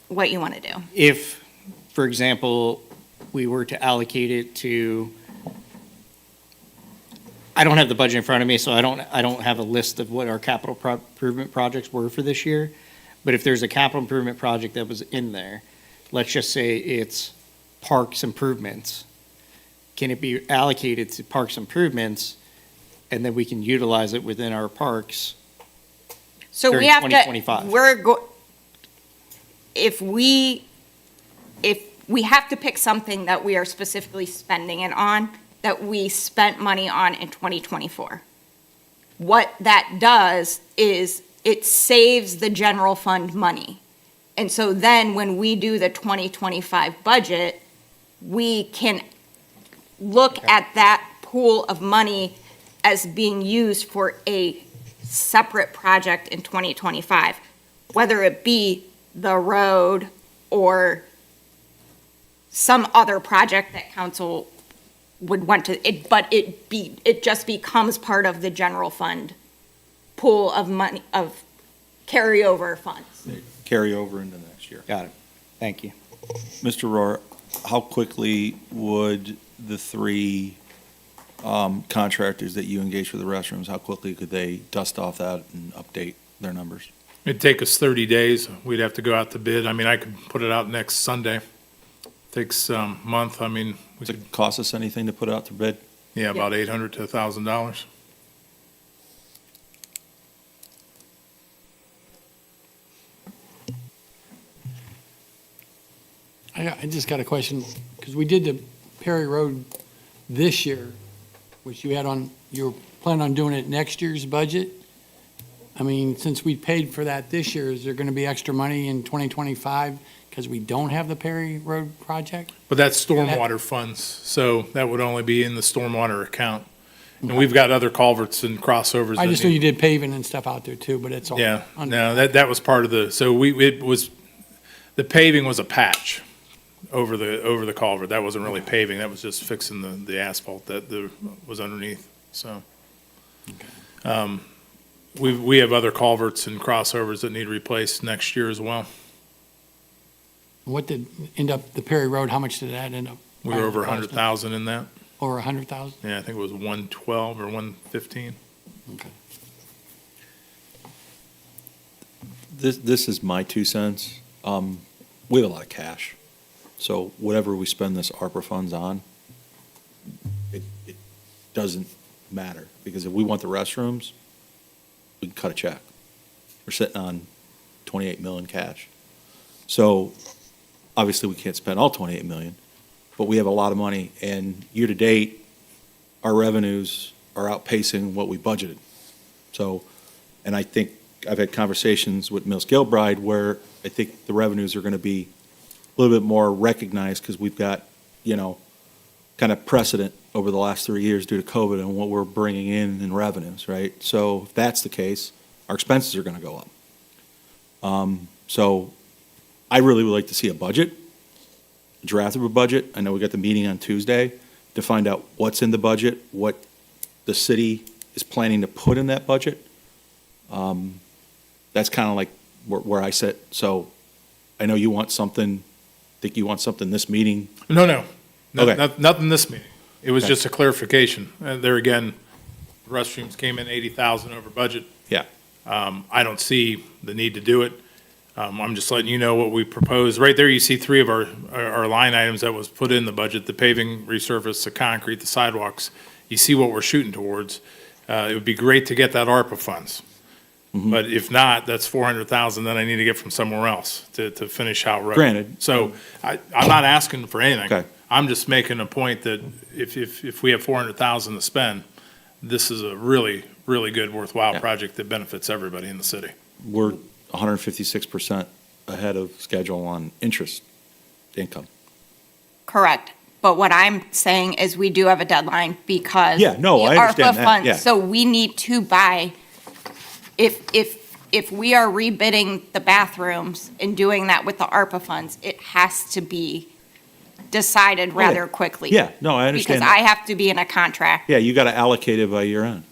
what you want to do. If, for example, we were to allocate it to, I don't have the budget in front of me, so I don't have a list of what our capital improvement projects were for this year. But if there's a capital improvement project that was in there, let's just say it's parks improvements, can it be allocated to parks improvements and then we can utilize it within our parks? So we During have to, 2025. if we have to pick something that we are specifically spending it on, that we spent money on in 2024. What that does is it saves the general fund money. And so then when we do the 2025 budget, we can look at that pool of money as being used for a separate project in 2025, whether it be the road or some other project that council would want to, it just becomes part of the general fund pool of money, of carryover funds. Carry over into next year. Got it. Thank you. Mr. Rohr, how quickly would the three contractors that you engaged for the restrooms, how quickly could they dust off that and update their numbers? It'd take us 30 days. We'd have to go out to bid. I mean, I could put it out next Sunday. Takes a month. I mean, we Does could, it cost us anything to put out to bid? yeah, about $800 to $1,000. I just got a question, because we did the Perry Road this year, which you had on, you were planning on doing it next year's budget. I mean, since we paid for that this year, is there going to be extra money in 2025 because we don't have the Perry Road project? But that's stormwater funds, so that would only be in the stormwater account. And we've got other culverts and crossovers. I that just knew need- you did paving and stuff out there too, but it's all. Yeah, under- no, that was part of the, so it was, the paving was a patch over the culvert. That wasn't really paving, that was just fixing the asphalt that was underneath, so. We have other culverts and crossovers that need replaced next year as well. What did end up, the Perry Road, how much did that end up? We were over costing? 100,000 in that. Over 100,000? Yeah, I think it was 112 or 115. Okay. This is my 2 cents. We have a lot of cash. So whatever we spend this ARPA funds on, it doesn't matter. Because if we want the restrooms, we can cut a check. We're sitting on 28 million cash. So obviously we can't spend all 28 million, but we have a lot of money. And year-to-date, our revenues are outpacing what we budgeted. So, and I think I've had conversations with Mills Gilbride where I think the revenues are going to be a little bit more recognized because we've got, kind of precedent over the last 3 years due to COVID and what we're bringing in revenues, right? So if that's the case, our expenses are gonna go up. So I really would like to see a budget, a draft of a budget. I know we got the meeting on Tuesday to find out what's in the budget, what the city is planning to put in that budget. That's kind of like where I sit. So I know you want something, think you want something this meeting. No. Okay. Nothing this meeting. It was Okay. just a clarification. There again, the restrooms came in 80,000 over budget. Yeah. I don't see the need to do it. I'm just letting you know what we propose. Right there, you see three of our line items that was put in the budget: the paving, resurface, the concrete, the sidewalks. You see what we're shooting towards. It would be great to get that ARPA funds. But if not, that's 400,000 that I need to get from somewhere else to finish out road. Granted. So I'm not asking for anything. Okay. I'm just making a point that if we have 400,000 to spend, this is a really, really good worthwhile Yeah. project that benefits everybody in the city. We're 156% ahead of schedule on interest income. Correct. But what I'm saying is we do have a deadline because. Yeah, no, I the understand ARPA that, funds, yeah. So we need to buy, if we are rebidding the bathrooms and doing that with the ARPA funds, it has to be decided rather quickly. Yeah, no, I understand Because I that. have to be in a contract. Yeah, you got to allocate it by year end.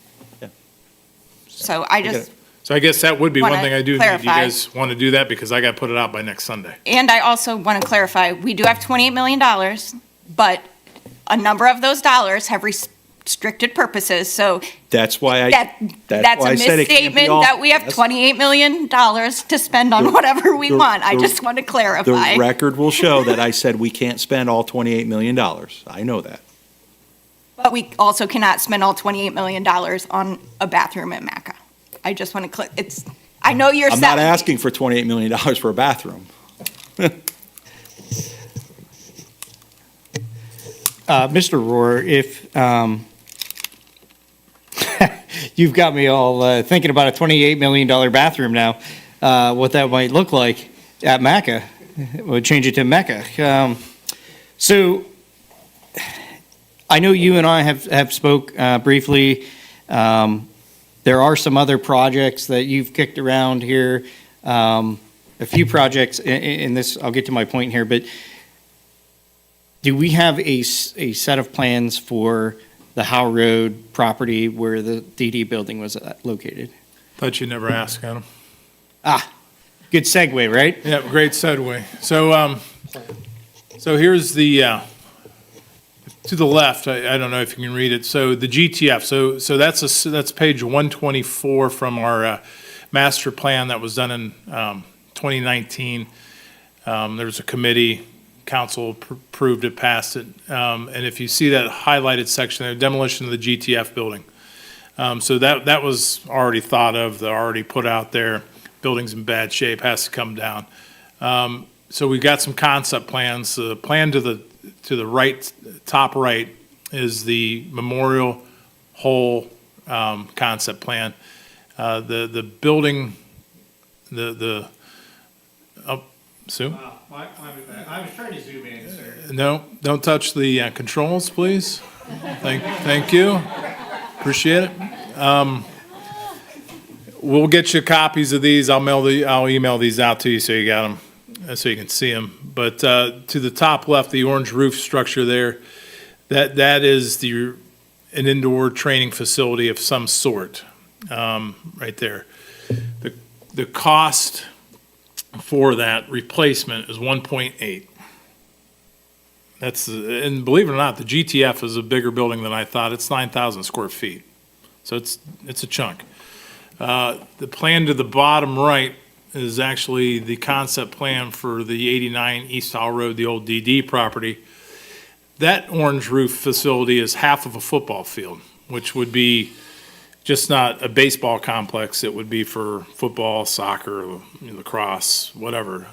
So I get just, it. So I guess that would be one Wanna thing I do need. Do you clarify. guys want to do that? Because I got to put it out by next Sunday. and I also want to clarify, we do have $28 million, but a number of those dollars have restricted purposes, so That's why that's why a I said it can't be misstatement all- that we have That's- $28 million to spend on whatever we want. I just want to The clarify. record will show that I said we can't spend all $28 million. I know that. But we also cannot spend all $28 million on a bathroom at Maca. I just want to, I know you're. I'm not asking for $28 million for a bathroom. Mr. Rohr, if you've got me all thinking about a $28 million bathroom now, what that might look like at Mecca, we'll change it to Mecca. So I know you and I have spoke briefly. There are some other projects that you've kicked around here. A few projects in this, I'll get to my point here, but do we have a set of plans for the Howe Road property where the DD building was located? Thought you'd never ask, Adam. Good segue, right? Yeah, great segue. So here's the, to the left, I don't know if you can read it. So the GTF, so that's page 124 from our master plan that was done in 2019. There's a committee, council approved it, passed it. And if you see that highlighted section there, demolition of the GTF building. So that was already thought of, already put out there. Building's in bad shape, has to come down. So we've got some concept plans. The plan to the right, top right, is the memorial hole concept plan. The building, Sue? I was trying to zoom in, sir. No, don't touch the controls, please. Thank you. Appreciate it. We'll get you copies of these. I'll email these out to you so you got them, so you can see them. But to the top left, the orange roof structure there, that is an indoor training facility of some sort, right there. The cost for that replacement is 1.8. And believe it or not, the GTF is a bigger building than I thought. It's 9,000 square feet. So it's a chunk. The plan to the bottom right is actually the concept plan for the 89 East Hall Road, the old DD property. That orange roof facility is half of a football field, which would be just not a baseball complex. It would be for football, soccer, lacrosse, whatever.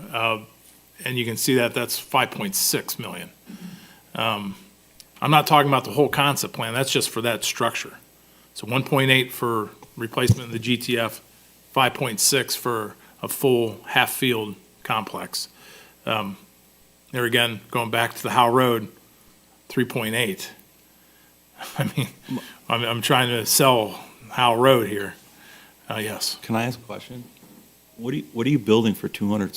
And you can see that's 5.6 million. I'm not talking about the whole concept plan. That's just for that structure. So 1.8 for replacement of the GTF, 5.6 for a full half-field complex. There again, going back to the Howe Road, 3.8. I mean, I'm trying to sell Howe Road here. Yes. Can I ask a question? What are you building for $200 a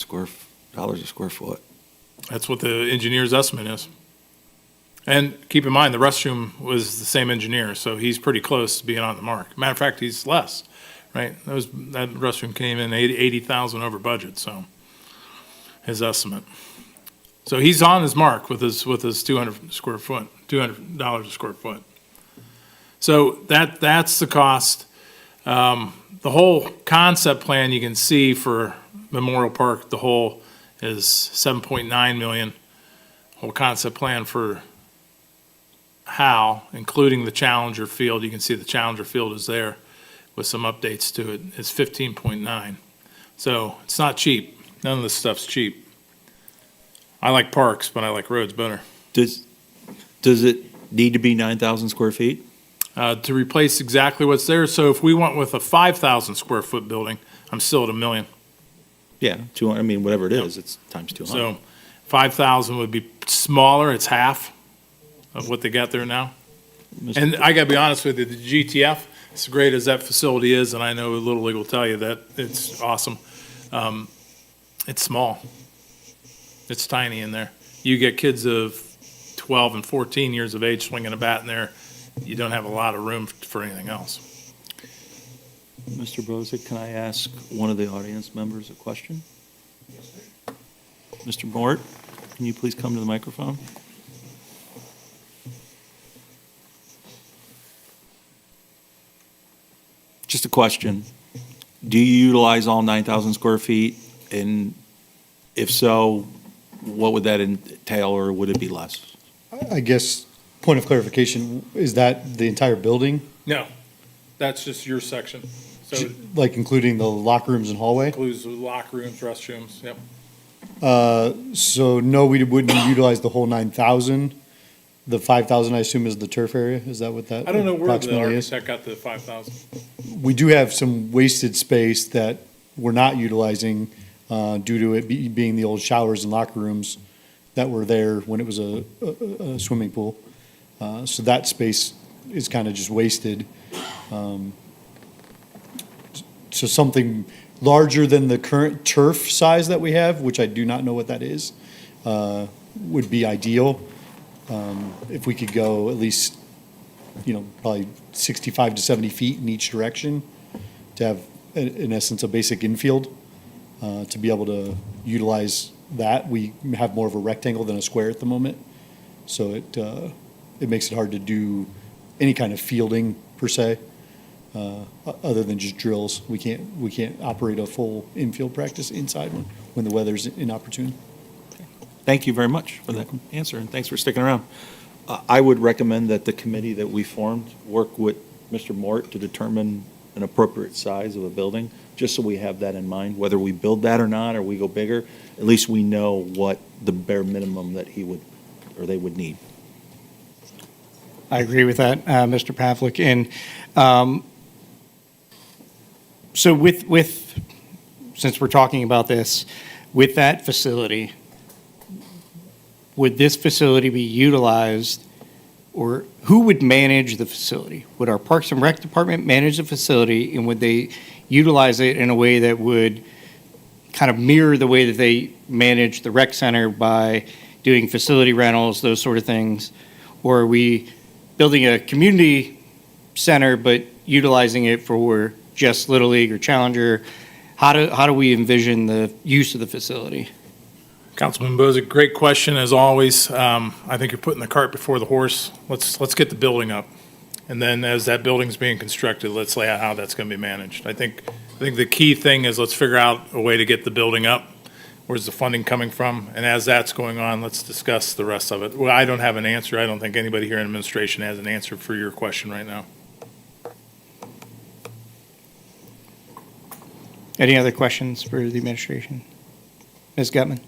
square foot? That's what the engineer's estimate is. And keep in mind, the restroom was the same engineer, so he's pretty close to being on the mark. Matter of fact, he's less, right? That restroom came in 80,000 over budget, so his estimate. So he's on his mark with his $200 a square foot. So that's the cost. The whole concept plan you can see for Memorial Park, the whole is 7.9 million. Whole concept plan for Hal, including the Challenger field, you can see the Challenger field is there with some updates to it, is 15.9. So it's not cheap. None of this stuff's cheap. I like parks, but I like roads better. Does it need to be 9,000 square feet? To replace exactly what's there, so if we went with a 5,000 square foot building, I'm still at $1 million. Yeah, 200, I mean, whatever it is, it's times 200. So 5,000 would be smaller, it's half of what they got there now. And I gotta be honest with you, the GTF, as great as that facility is, and I know Little League will tell you that it's awesome, it's small. It's tiny in there. You get kids of 12 and 14 years of age swinging a bat in there, you don't have a lot of room for anything else. Mr. Bozick, can I ask one of the audience members a question? Mr. Mort, can you please come to the microphone? Just a question. Do you utilize all 9,000 square feet? And if so, what would that entail, or would it be less? I guess, point of clarification, is that the entire building? No, that's just your section. So it Like including the locker rooms and hallway? includes the locker rooms, restrooms, yep. So no, we wouldn't utilize the whole 9,000. The 5,000, I assume, is the turf area? Is that what that I don't know where the approximately is? architect got the 5,000. We do have some wasted space that we're not utilizing due to it being the old showers and locker rooms that were there when it was a swimming pool. So that space is kind of just wasted. So something larger than the current turf size that we have, which I do not know what that is, would be ideal. If we could go at least, probably 65 to 70 feet in each direction to have, in essence, a basic infield, to be able to utilize that. We have more of a rectangle than a square at the moment. So it makes it hard to do any kind of fielding per se, other than just drills. We can't operate a full infield practice inside when the weather's inopportune. Thank you very much for that answer, and thanks for sticking around. I would recommend that the committee that we formed work with Mr. Mort to determine an appropriate size of a building, just so we have that in mind, whether we build that or not, or we go bigger, at least we know what the bare minimum that he would, or they would need. I agree with that, Mr. Pavlik. And so since we're talking about this, with that facility, would this facility be utilized, or who would manage the facility? Would our Parks and Rec Department manage the facility, and would they utilize it in a way that would kind of mirror the way that they manage the rec center by doing facility rentals, those sort of things? Or are we building a community center but utilizing it for just Little League or Challenger? How do we envision the use of the facility? Councilman Bozick, great question as always. I think you're putting the cart before the horse. Let's get the building up. And then as that building's being constructed, let's lay out how that's going to be managed. I think the key thing is let's figure out a way to get the building up. Where's the funding coming from? And as that's going on, let's discuss the rest of it. Well, I don't have an answer. I don't think anybody here in administration has an answer for your question right now. Any other questions for the administration? Ms. Gutman?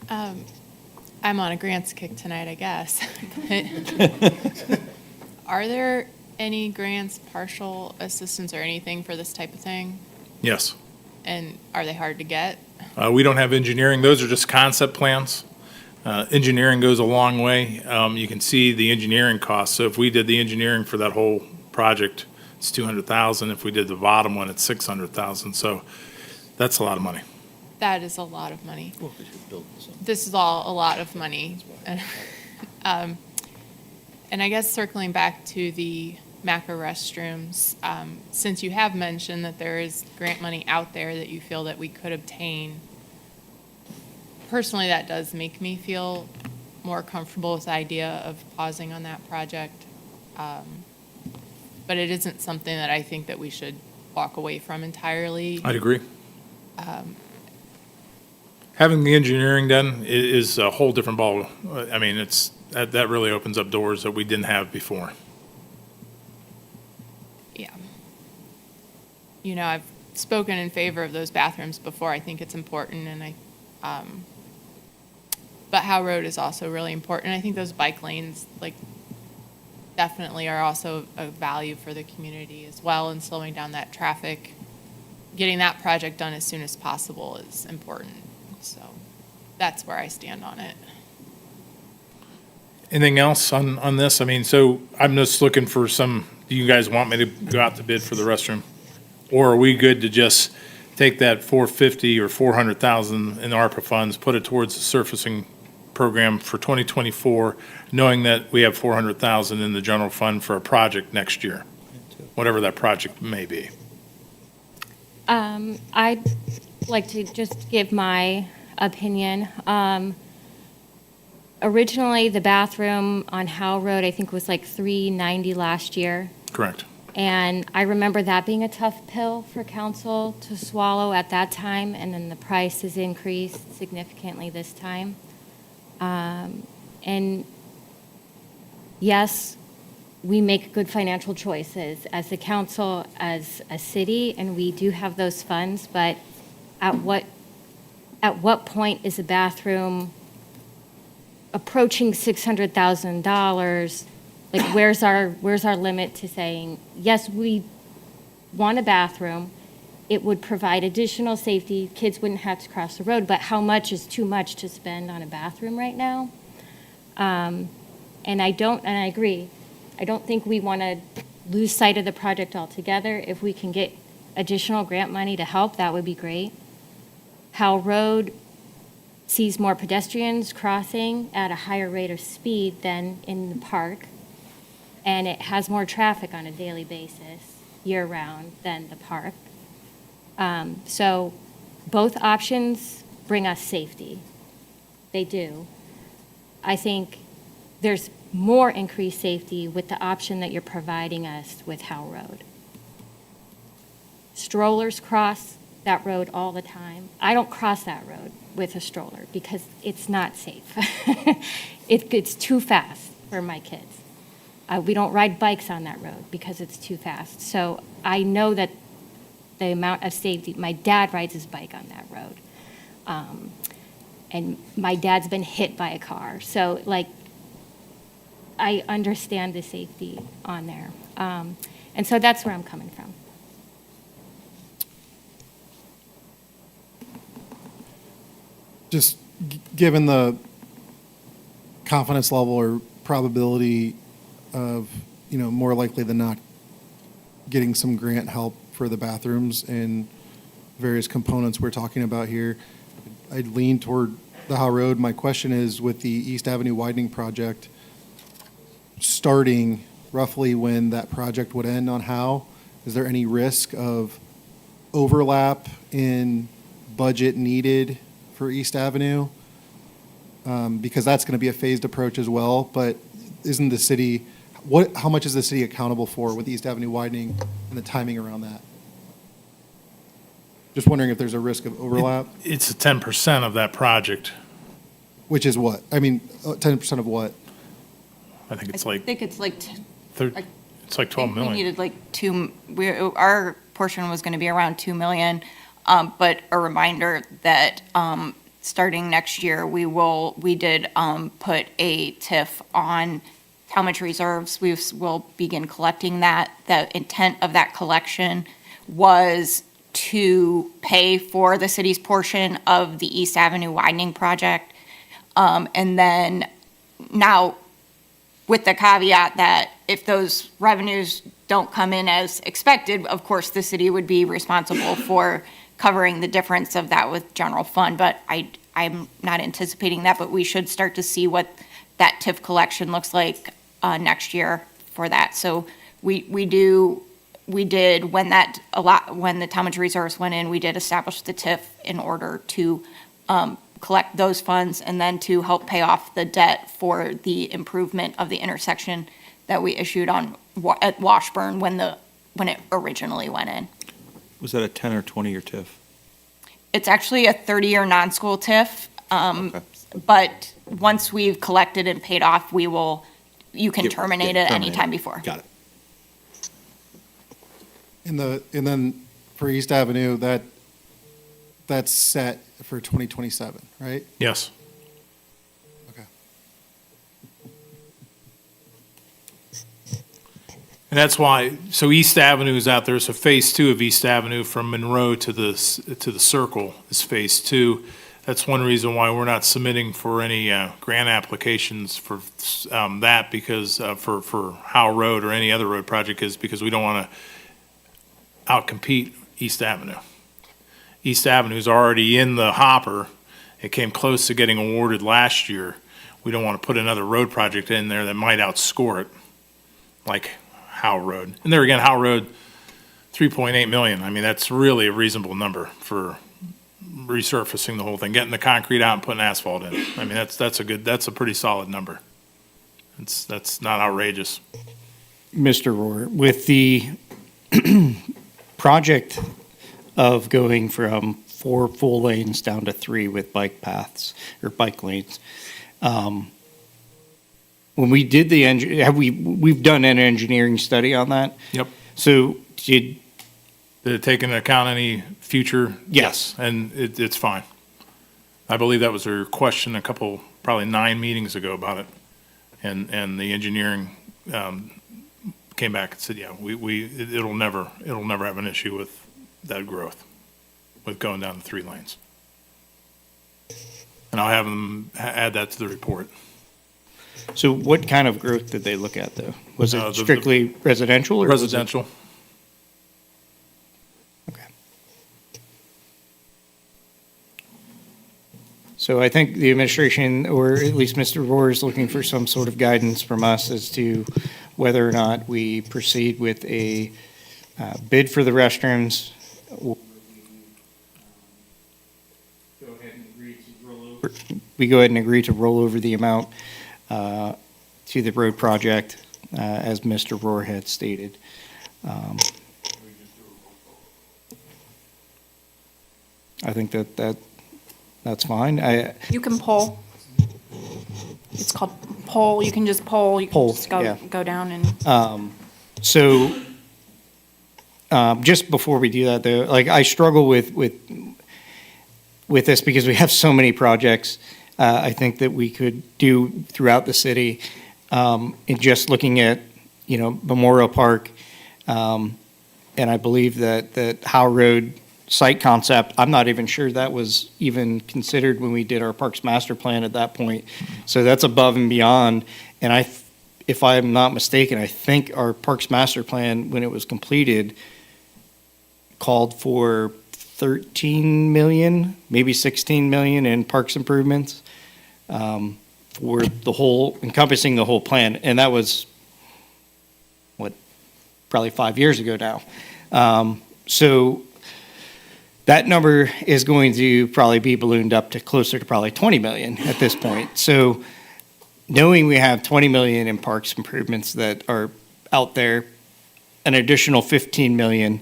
I'm on a grants kick tonight, I guess. Are there any grants, partial assistance, or anything for this type of thing? Yes. And are they hard to get? We don't have engineering. Those are just concept plans. Engineering goes a long way. You can see the engineering costs. So if we did the engineering for that whole project, it's 200,000. If we did the bottom one, it's 600,000. So that's a lot of money. That is a lot of money. This is all a lot of money. And I guess circling back to the MACA restrooms, since you have mentioned that there is grant money out there that you feel that we could obtain, personally, that does make me feel more comfortable with the idea of pausing on that project. But it isn't something that I think that we should walk away from entirely. I'd agree. Having the engineering done is a whole different ball. I mean, that really opens up doors that we didn't have before. Yeah. You know, I've spoken in favor of those bathrooms before. I think it's important, and but Howe Road is also really important. I think those bike lanes, like, definitely are also a value for the community as well, and slowing down that traffic. Getting that project done as soon as possible is important. So that's where I stand on it. Anything else on this? I mean, so I'm just looking for do you guys want me to go out to bid for the restroom? Or are we good to just take that 450 or 400,000 in ARPA funds, put it towards the surfacing program for 2024, knowing that we have 400,000 in the general fund for a project next year, whatever that project may be? I'd like to just give my opinion. Originally, the bathroom on Howe Road, I think, was like $390 last year. Correct. And I remember that being a tough pill for council to swallow at that time, and then the price has increased significantly this time. And yes, we make good financial choices as a council, as a city, and we do have those funds, but at what point is a bathroom approaching $600,000? Like, where's our limit to saying, yes, we want a bathroom, it would provide additional safety, kids wouldn't have to cross the road, but how much is too much to spend on a bathroom right now? And I agree, I don't think we want to lose sight of the project altogether. If we can get additional grant money to help, that would be great. Howe Road sees more pedestrians crossing at a higher rate of speed than in the park, and it has more traffic on a daily basis, year-round, than the park. So both options bring us safety. They do. I think there's more increased safety with the option that you're providing us with Howe Road. Strollers cross that road all the time. I don't cross that road with a stroller because it's not safe. It's too fast for my kids. We don't ride bikes on that road because it's too fast. So I know that the amount of safety, my dad rides his bike on that road. And my dad's been hit by a car. So, like, I understand the safety on there. And so that's where I'm coming from. Just given the confidence level or probability of, more likely than not getting some grant help for the bathrooms and various components we're talking about here, I'd lean toward the Howe Road. My question is, with the East Avenue widening project starting roughly when that project would end on Howe, is there any risk of overlap in budget needed for East Avenue? Because that's going to be a phased approach as well, but isn't the city, how much is the city accountable for with East Avenue widening and the timing around that? Just wondering if there's a risk of overlap. It's 10% of that project. Which is what? I mean, 10% of what? I think it's I like, think it's like, it's like 12 we million. needed like our portion was going to be around 2 million. But a reminder that starting next year, we did put a TIF on Tallmadge reserves. We will begin collecting that. The intent of that collection was to pay for the city's portion of the East Avenue widening project. And then now, with the caveat that if those revenues don't come in as expected, of course, the city would be responsible for covering the difference of that with general fund, but I'm not anticipating that, but we should start to see what that TIF collection looks like next year for that. So we did, when the Tallmadge Resource went in, we did establish the TIF in order to collect those funds and then to help pay off the debt for the improvement of the intersection that we issued at Washburn when it originally went in. Was that a 10 or 20-year TIF? It's actually a 30-year non-school TIF, Okay. but once we've collected and paid off, you can terminate it terminate anytime it. before. Got it. And then for East Avenue, that's set for 2027, right? Yes. Okay. And that's why, so East Avenue is out there, so Phase 2 of East Avenue from Monroe to the Circle is Phase 2. That's one reason why we're not submitting for any grant applications for that, because for Howe Road or any other road project, is because we don't want to outcompete East Avenue. East Avenue is already in the hopper. It came close to getting awarded last year. We don't want to put another road project in there that might outscore it, like Howe Road. And there again, Howe Road, 3.8 million. I mean, that's really a reasonable number for resurfacing the whole thing, getting the concrete out and putting asphalt in. I mean, that's a pretty solid number. That's not outrageous. Mr. Rohr, with the project of going from 4 full lanes down to 3 with bike paths or bike lanes, when we did we've done an engineering study on that? Yep. So did Did it take into account any future? Yes. And it's fine. I believe that was her question probably 9 meetings ago about it. And the engineering came back and said, yeah, it'll never have an issue with that growth, with going down to 3 lanes. And I'll have them add that to the report. So what kind of growth did they look at, though? Was it The strictly residential? Or was it- Residential. Okay. So I think the administration, or at least Mr. Rohr, is looking for some sort of guidance from us as to whether or not we proceed with a bid for the restrooms. We go ahead and agree to roll over the amount to the road project, as Mr. Rohr had stated. I think that's fine. You can poll. It's called poll. You can just poll. You can Poll, just yeah. go down and. So, just before we do that, though, like, I struggle with this because we have so many projects, I think that we could do throughout the city. And just looking at, Memorial Park, and I believe that Howe Road site concept, I'm not even sure that was even considered when we did our Parks Master Plan at that point. So that's above and beyond. And if I'm not mistaken, I think our Parks Master Plan, when it was completed, called for 13 million, maybe 16 million in parks improvements for encompassing the whole plan. And that was, probably 5 years ago now. So that number is going to probably be ballooned up to closer to probably 20 million at this point. So knowing we have 20 million in parks improvements that are out there, an additional 15 million,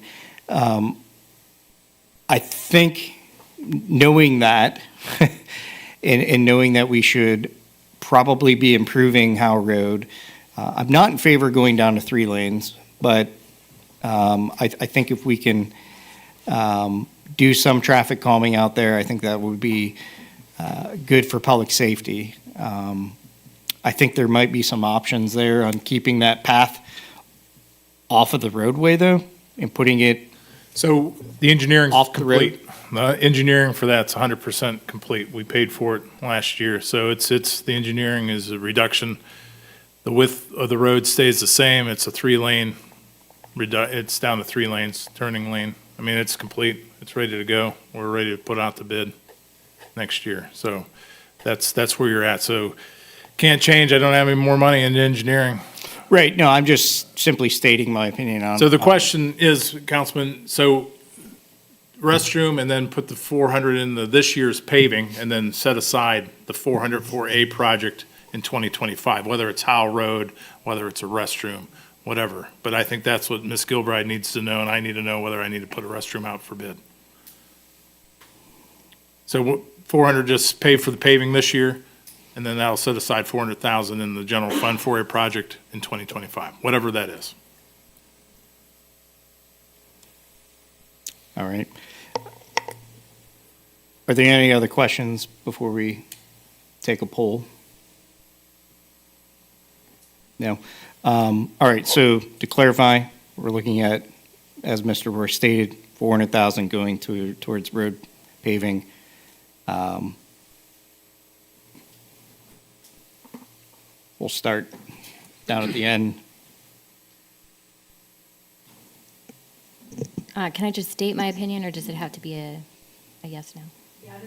I think knowing that and knowing that we should probably be improving Howe Road, I'm not in favor of going down to 3 lanes, but I think if we can do some traffic calming out there, I think that would be good for public safety. I think there might be some options there on keeping that path off of the roadway, though, and putting it So the engineering's Off the road. complete. The engineering for that's 100% complete. We paid for it last year. So the engineering is a reduction. The width of the road stays the same. It's a 3-lane It's down to 3 lanes, turning lane. I mean, it's complete. It's ready to go. We're ready to put out the bid next year. So that's where you're at. So can't change. I don't have any more money in engineering. Right, no, I'm just simply stating my opinion on. So the question is, Councilman, so restroom and then put the 400 in this year's paving and then set aside the 400 for a project in 2025, whether it's Howell Road, whether it's a restroom, whatever. But I think that's what Ms. Gilbride needs to know, and I need to know whether I need to put a restroom out for bid. So 400 just pay for the paving this year, and then that'll set aside 400,000 in the general fund for a project in 2025, whatever that is. All right. Are there any other questions before we take a poll? No. All right, so to clarify, we're looking at, as Mr. Roy stated, 400,000 going towards road paving. We'll start down at the end. Can I just state my opinion, or does it have to be a yes, no?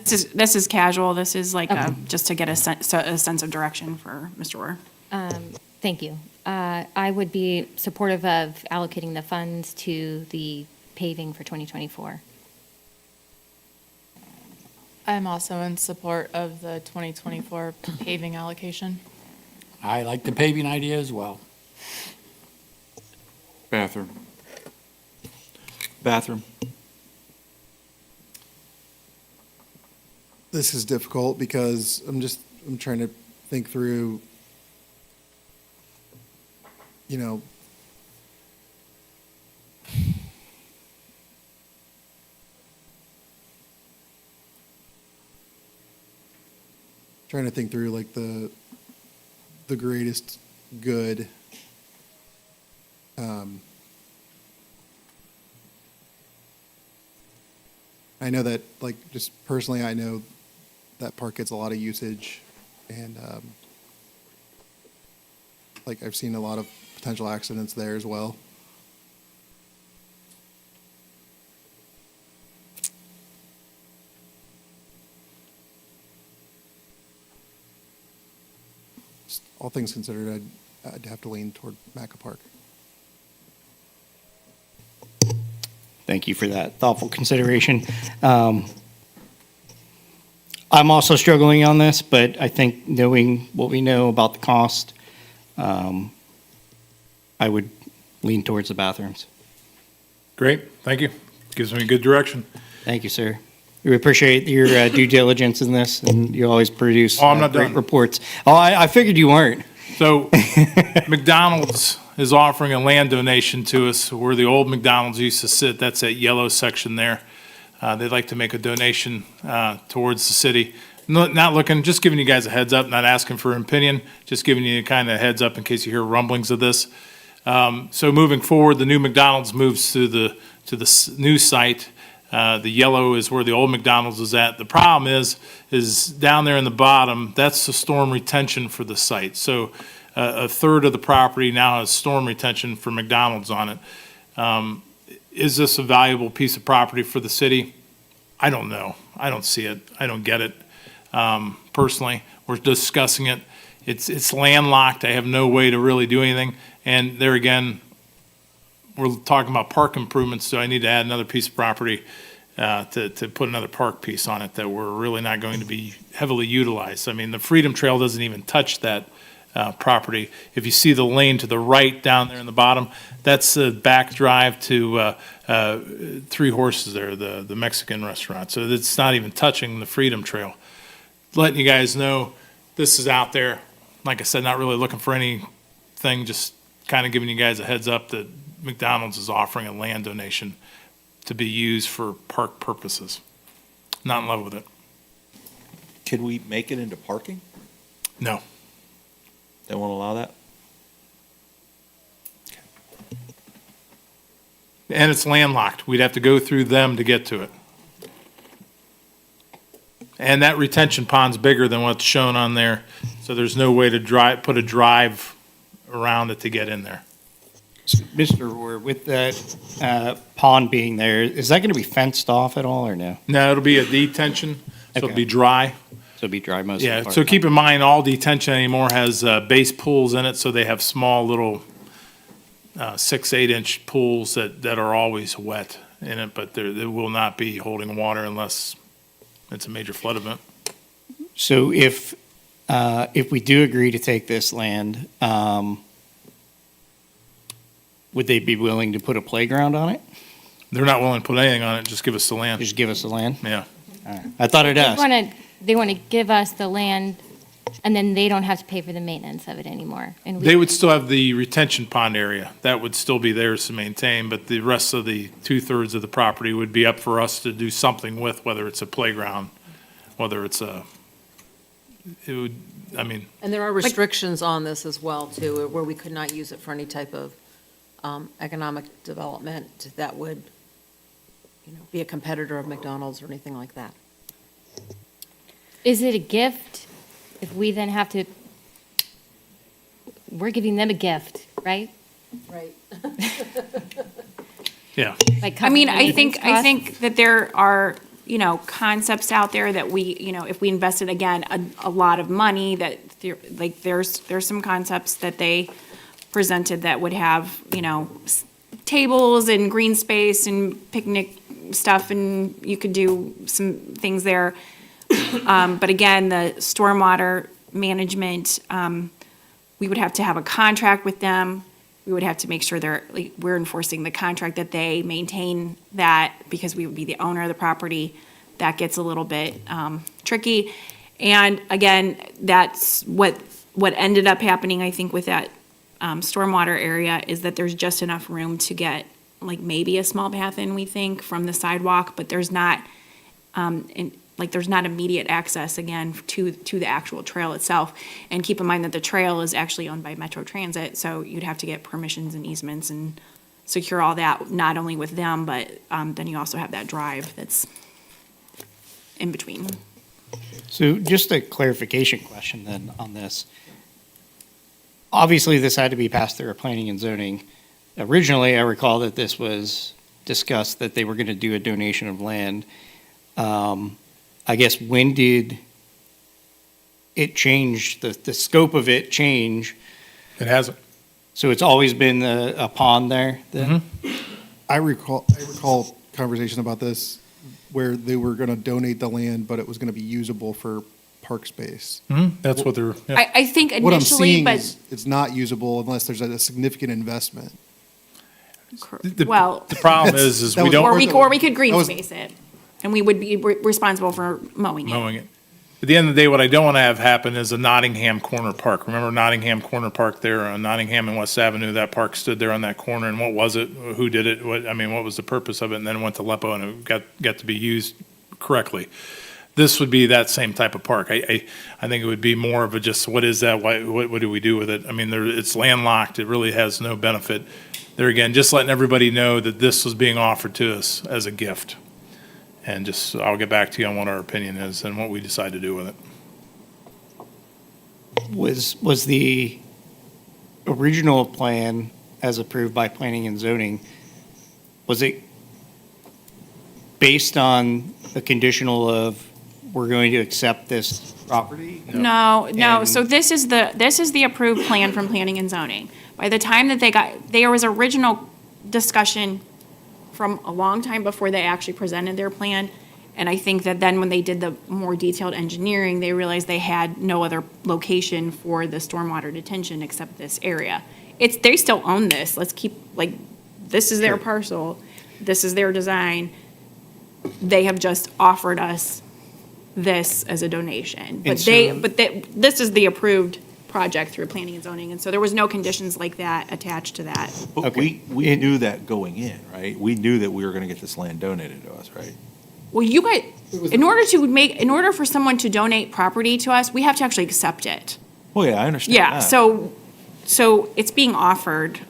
This is casual. This is like Okay. just to get a sense of direction for Mr. Rohr. Thank you. I would be supportive of allocating the funds to the paving for 2024. I'm also in support of the 2024 paving allocation. I like the paving idea as well. Bathroom. Bathroom. This is difficult because I'm trying to think through, you know, trying to think through like the greatest good. I know that, like, just personally, I know that park gets a lot of usage, and like I've seen a lot of potential accidents there as well. Just all things considered, I'd have to lean toward Macca Park. Thank you for that thoughtful consideration. I'm also struggling on this, but I think knowing what we know about the cost, I would lean towards the bathrooms. Great, thank you. Gives me good direction. Thank you, sir. We appreciate your due diligence in this, and you always produce Oh, I'm not great done. reports. Oh, I figured you weren't. So McDonald's is offering a land donation to us where the old McDonald's used to sit. That's that yellow section there. They'd like to make a donation towards the city. Not looking, just giving you guys a heads up, not asking for an opinion, just giving you kind of a heads up in case you hear rumblings of this. So moving forward, the new McDonald's moves to the new site. The yellow is where the old McDonald's is at. The problem is down there in the bottom, that's the storm retention for the site. So a third of the property now has storm retention for McDonald's on it. Is this a valuable piece of property for the city? I don't know. I don't see it. I don't get it. Personally, we're discussing it. It's landlocked. I have no way to really do anything. And there again, we're talking about park improvements, so I need to add another piece of property to put another park piece on it that we're really not going to be heavily utilized. I mean, the Freedom Trail doesn't even touch that property. If you see the lane to the right down there in the bottom, that's the back drive to Three Horses there, the Mexican restaurant. So it's not even touching the Freedom Trail. Letting you guys know this is out there. Like I said, not really looking for anything, just kind of giving you guys a heads up that McDonald's is offering a land donation to be used for park purposes. Not in love with it. Can we make it into parking? No. They won't allow that? And it's landlocked. We'd have to go through them to get to it. And that retention pond's bigger than what's shown on there, so there's no way to put a drive around it to get in there. Mr. Rohr, with that pond being there, is that going to be fenced off at all or no? No, it'll be a detention, so it'll Okay. be dry. So it'll be dry most of the Yeah, part so of keep in mind, all detention anymore has base pools in it, so they have small little 6, 8-inch pools that are always wet in it, but they will not be holding water unless it's a major flood event. So if we do agree to take this land, would they be willing to put a playground on it? They're not willing to put anything on it, just give us the land. Just give us the land? Yeah. All right. I thought I'd ask. They want to give us the land, and then they don't have to pay for the maintenance of it anymore. And They would still have the retention pond area. That would still be theirs to maintain, but the rest of the 2/3 of the property would be up for us to do something with, whether it's a playground, whether it's And there are restrictions on this as well, too, where we could not use it for any type of economic development that would, be a competitor of McDonald's or anything like that. Is it a gift if we then have to, we're giving them a gift, right? Right. yeah. By I covering mean, the I think maintenance that there are, concepts out there that we, if we invested again a lot of money, that there's some concepts that they presented that would have, tables and green space and picnic stuff, and you could do some things there. But again, the stormwater management, we would have to have a contract with them. We would have to make sure we're enforcing the contract, that they maintain that, because we would be the owner of the property. That gets a little bit tricky. And again, that's what ended up happening, I think, with that stormwater area, is that there's just enough room to get maybe a small path in, we think, from the sidewalk, but there's not, there's not immediate access, again, to the actual trail itself. And keep in mind that the trail is actually owned by Metro Transit, so you'd have to get permissions and easements and secure all that, not only with them, but then you also have that drive that's in between. So just a clarification question then on this. Obviously, this had to be passed through a planning and zoning. Originally, I recall that this was discussed that they were going to do a donation of land. I guess, when did it change, the scope of it change? It hasn't. So it's always been a pond there then? I recall conversation about this where they were going to donate the land, but it was going to be usable for park space. That's what they're, yeah. I think What I'm initially, seeing but, is it's not usable unless there's a significant investment. well, The problem is That we was don't. or we could green That was- space it, and we would be responsible for mowing it. mowing it. At the end of the day, what I don't want to have happen is a Nottingham Corner Park. Remember Nottingham Corner Park there on Nottingham and West Avenue? That park stood there on that corner, and what was it? Who did it? What was the purpose of it? And then it went to Lepo, and it got to be used correctly. This would be that same type of park. I think it would be more of a just, what is that? What do we do with it? I mean, it's landlocked. It really has no benefit. There again, just letting everybody know that this was being offered to us as a gift. And just, I'll get back to you on what our opinion is and what we decide to do with it. Was the original plan, as approved by planning and zoning, was it based on the conditional of, we're going to accept this property? No, And- so this is the approved plan from planning and zoning. By the time that there was original discussion from a long time before they actually presented their plan, and I think that then when they did the more detailed engineering, they realized they had no other location for the stormwater detention except this area. They still own this, this is their parcel, this is their design. They have just offered us this as a donation. But this is the approved project through planning and zoning, and so there was no conditions like that attached to that. But we knew that going in, right? We knew that we were going to get this land donated to us, right? Well, you guys, in order for someone to donate property to us, we have to actually accept it. Well, yeah, I understand Yeah, that. so it's being offered.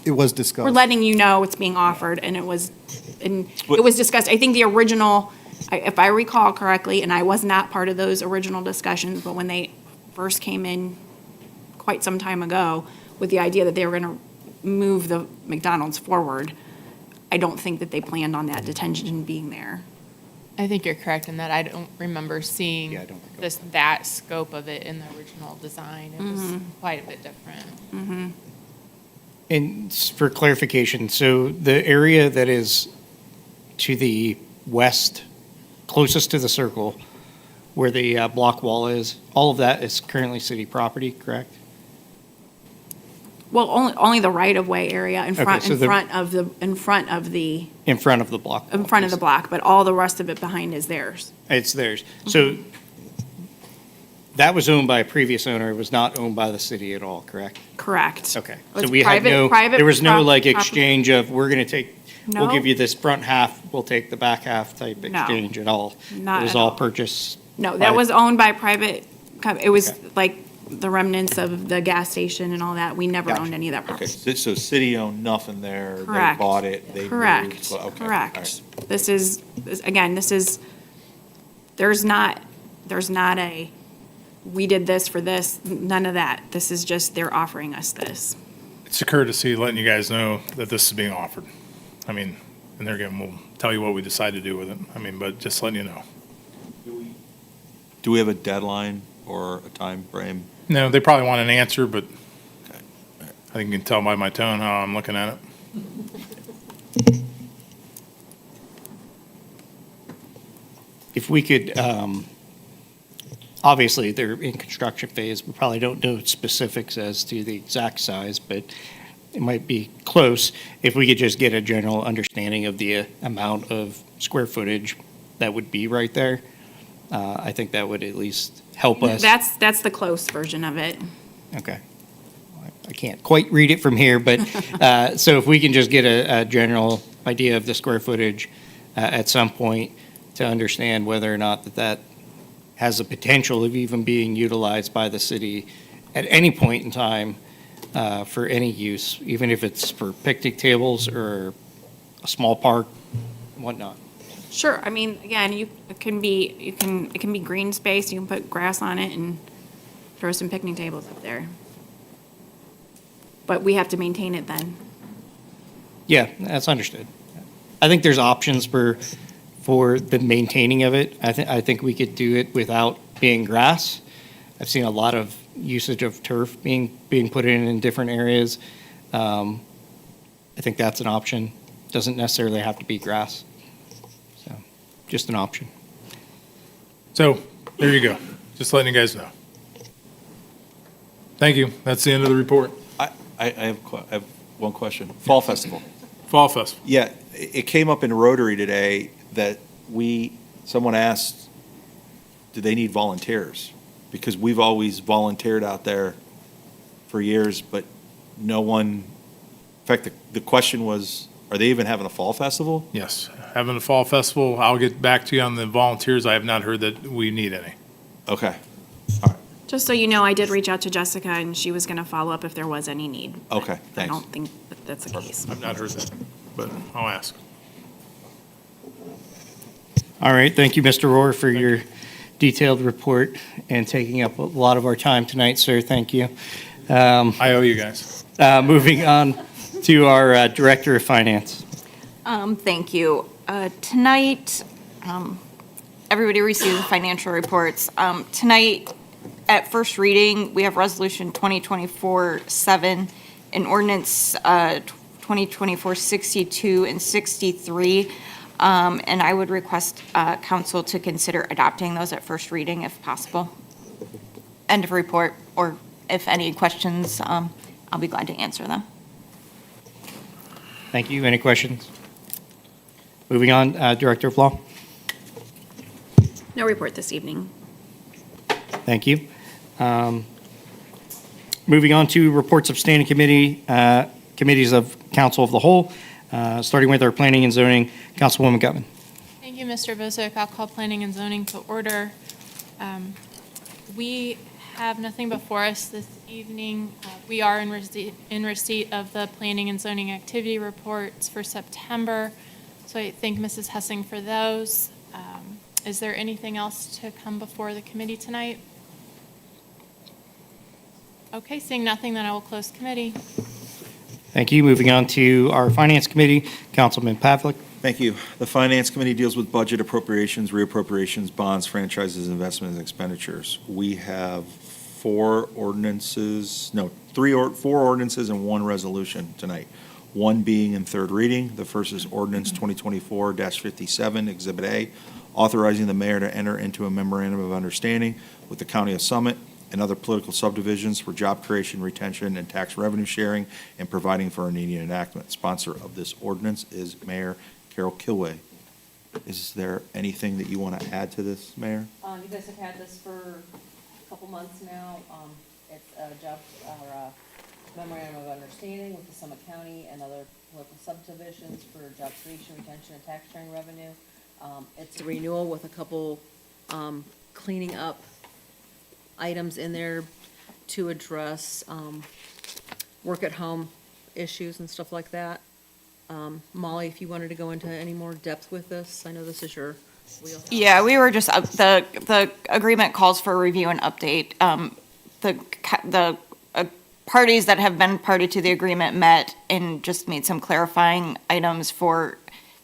It was discussed. We're letting you know it's being offered, and it was discussed. I think the original, if I recall correctly, and I was not part of those original discussions, but when they first came in quite some time ago with the idea that they were going to move the McDonald's forward, I don't think that they planned on that detention being there. I think you're correct in that I don't remember seeing Yeah, I don't think that scope of it in the original design. It was quite a bit different. And for clarification, so the area that is to the west, closest to the circle, where the block wall is, all of that is currently city property, correct? Well, only the right-of-way area in front, so in the- front of the, in front of the, In front of the block. in front of the block, but all the rest of it behind is theirs. It's theirs. So that was owned by a previous owner. It was not owned by the city at all, correct? Correct. Okay. It So was we had private- no, private there was no prop- like property. exchange of, we're going to take, we'll No. give you this front half, we'll take the back half type No. exchange at all. Not It was at all all. purchased. No, by- that was owned by private, it was Okay. like the remnants of the gas station and all that. We never Gotcha. owned any of that Okay, property. so city owned nothing there. Correct. They bought it, they moved. Correct, Well, okay, all correct. right. Again, there's not a, we did this for this, none of that. This is just, they're offering us this. It's a courtesy letting you guys know that this is being offered. I mean, and we'll tell you what we decide to do with it. I mean, but just letting you know. Do we have a deadline or a time frame? No, they probably want an answer, but I think you can tell by my tone how I'm looking at it. If we could, obviously, they're in construction phase. We probably don't know specifics as to the exact size, but it might be close. If we could just get a general understanding of the amount of square footage that would be right there, I think that would at least help us. That's the close version of it. Okay. I can't quite read it from here, but, so if we can just get a general idea of the square footage at some point to understand whether or not that has the potential of even being utilized by the city at any point in time for any use, even if it's for picnic tables or a small park, whatnot. Sure, I mean, again, it can be green space, you can put grass on it and throw some picnic tables up there. But we have to maintain it then. Yeah, that's understood. I think there's options for the maintaining of it. I think we could do it without being grass. I've seen a lot of usage of turf being put in different areas. I think that's an option. Doesn't necessarily have to be grass. So, just an option. So, there you go. Just letting you guys know. Thank you. That's the end of the report. I have one question. Fall Festival. Fall Festival. Yeah, it came up in Rotary today that someone asked, do they need volunteers? Because we've always volunteered out there for years, but no one, in fact, the question was, are they even having a fall festival? Yes, having a Fall Festival. I'll get back to you on the volunteers. I have not heard that we need any. Okay, Just so you know, I did reach out to Jessica and she was gonna follow up if there was any need. okay, I thanks. don't think that that's the case. I've not heard that, but I'll ask. All right, thank you, Mr. Rohr, for your detailed report and taking up a lot of our time tonight, sir. Thank you. I owe you guys. Moving on to our Director of Finance. Thank you. Tonight, everybody received the financial reports. Tonight, at first reading, we have Resolution 2024-7 and Ordinance 2024-62 and 63. And I would request council to consider adopting those at first reading if possible. End of report, or if any questions, I'll be glad to answer them. Thank you. Any questions? Moving on, Director of Law. No report this evening. Thank you. Moving on to reports of standing committees of Council of the Whole, starting with our Planning and Zoning, Councilwoman Gutman. Thank you, Mr. Bozick. I'll call Planning and Zoning to order. We have nothing before us this evening. We are in receipt of the Planning and Zoning activity reports for September, so I thank Mrs. Hessing for those. Is there anything else to come before the committee tonight? Okay, seeing nothing, then I will close committee. Thank you. Moving on to our Finance Committee, Councilman Pavlik. Thank you. The Finance Committee deals with budget appropriations, reappropriations, bonds, franchises, investments, and expenditures. We have four ordinances and one resolution tonight, one being in third reading. The first is ordinance 2024-57, Exhibit A, authorizing the mayor to enter into a memorandum of understanding with the County of Summit and other political subdivisions for job creation, retention, and tax revenue sharing, and providing for an immediate enactment. Sponsor of this ordinance is Mayor Carol Kilway. Is there anything that you want to add to this, Mayor? You guys have had this for a couple months now. It's a job, or a memorandum of understanding with the Summit County and other local subdivisions for job creation, retention, and tax sharing revenue. It's a renewal with a couple cleaning up items in there to address work-at-home issues and stuff like that. Molly, if you wanted to go into any more depth with this, I know this is your wheelhouse. Yeah, we were just, the agreement calls for a review and update. The parties that have been party to the agreement met and just made some clarifying items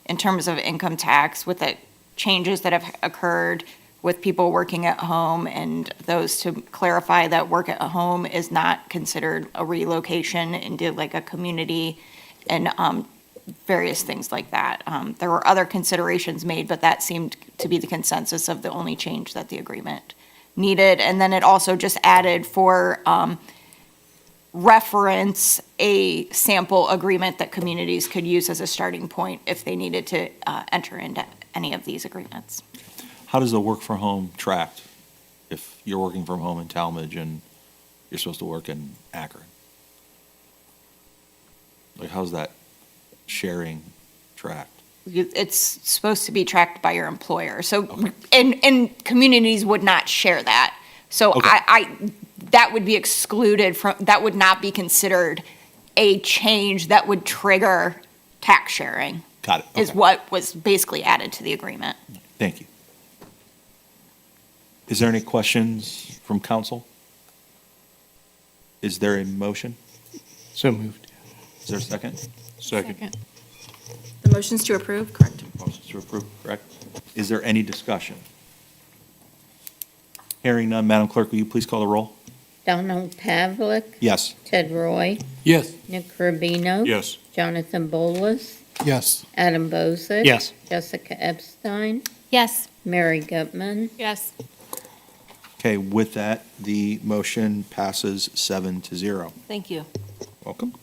in terms of income tax with the changes that have occurred with people working at home, and those to clarify that work at home is not considered a relocation into like a community, and various things like that. There were other considerations made, but that seemed to be the consensus of the only change that the agreement needed. And then it also just added for reference a sample agreement that communities could use as a starting point if they needed to enter into any of these agreements. How does the work from home tracked if you're working from home in Tallmadge and you're supposed to work in Akron? Like, how's that sharing tracked? It's supposed to be tracked by your employer. So, and communities would not share that. So Okay. that would be excluded from, that would not be considered a change that would trigger tax sharing. Got it. Is Okay. what was basically added to the agreement. Thank you. Is there any questions from council? Is there a motion? So moved. Is there a second? Second. The motion's to approve, correct? Motion to approve, correct. Is there any discussion? Hearing none, Madam Clerk, will you please call the roll? Donald Pavlik, Yes. Ted Roy, Yes. Nick Rubino. Yes. Jonathan Bolus, Yes. Adam Bozick. Yes. Jessica Epstein, Yes. Mary Gutman. Yes. Okay, with that, the motion passes 7-0. Thank you. Welcome.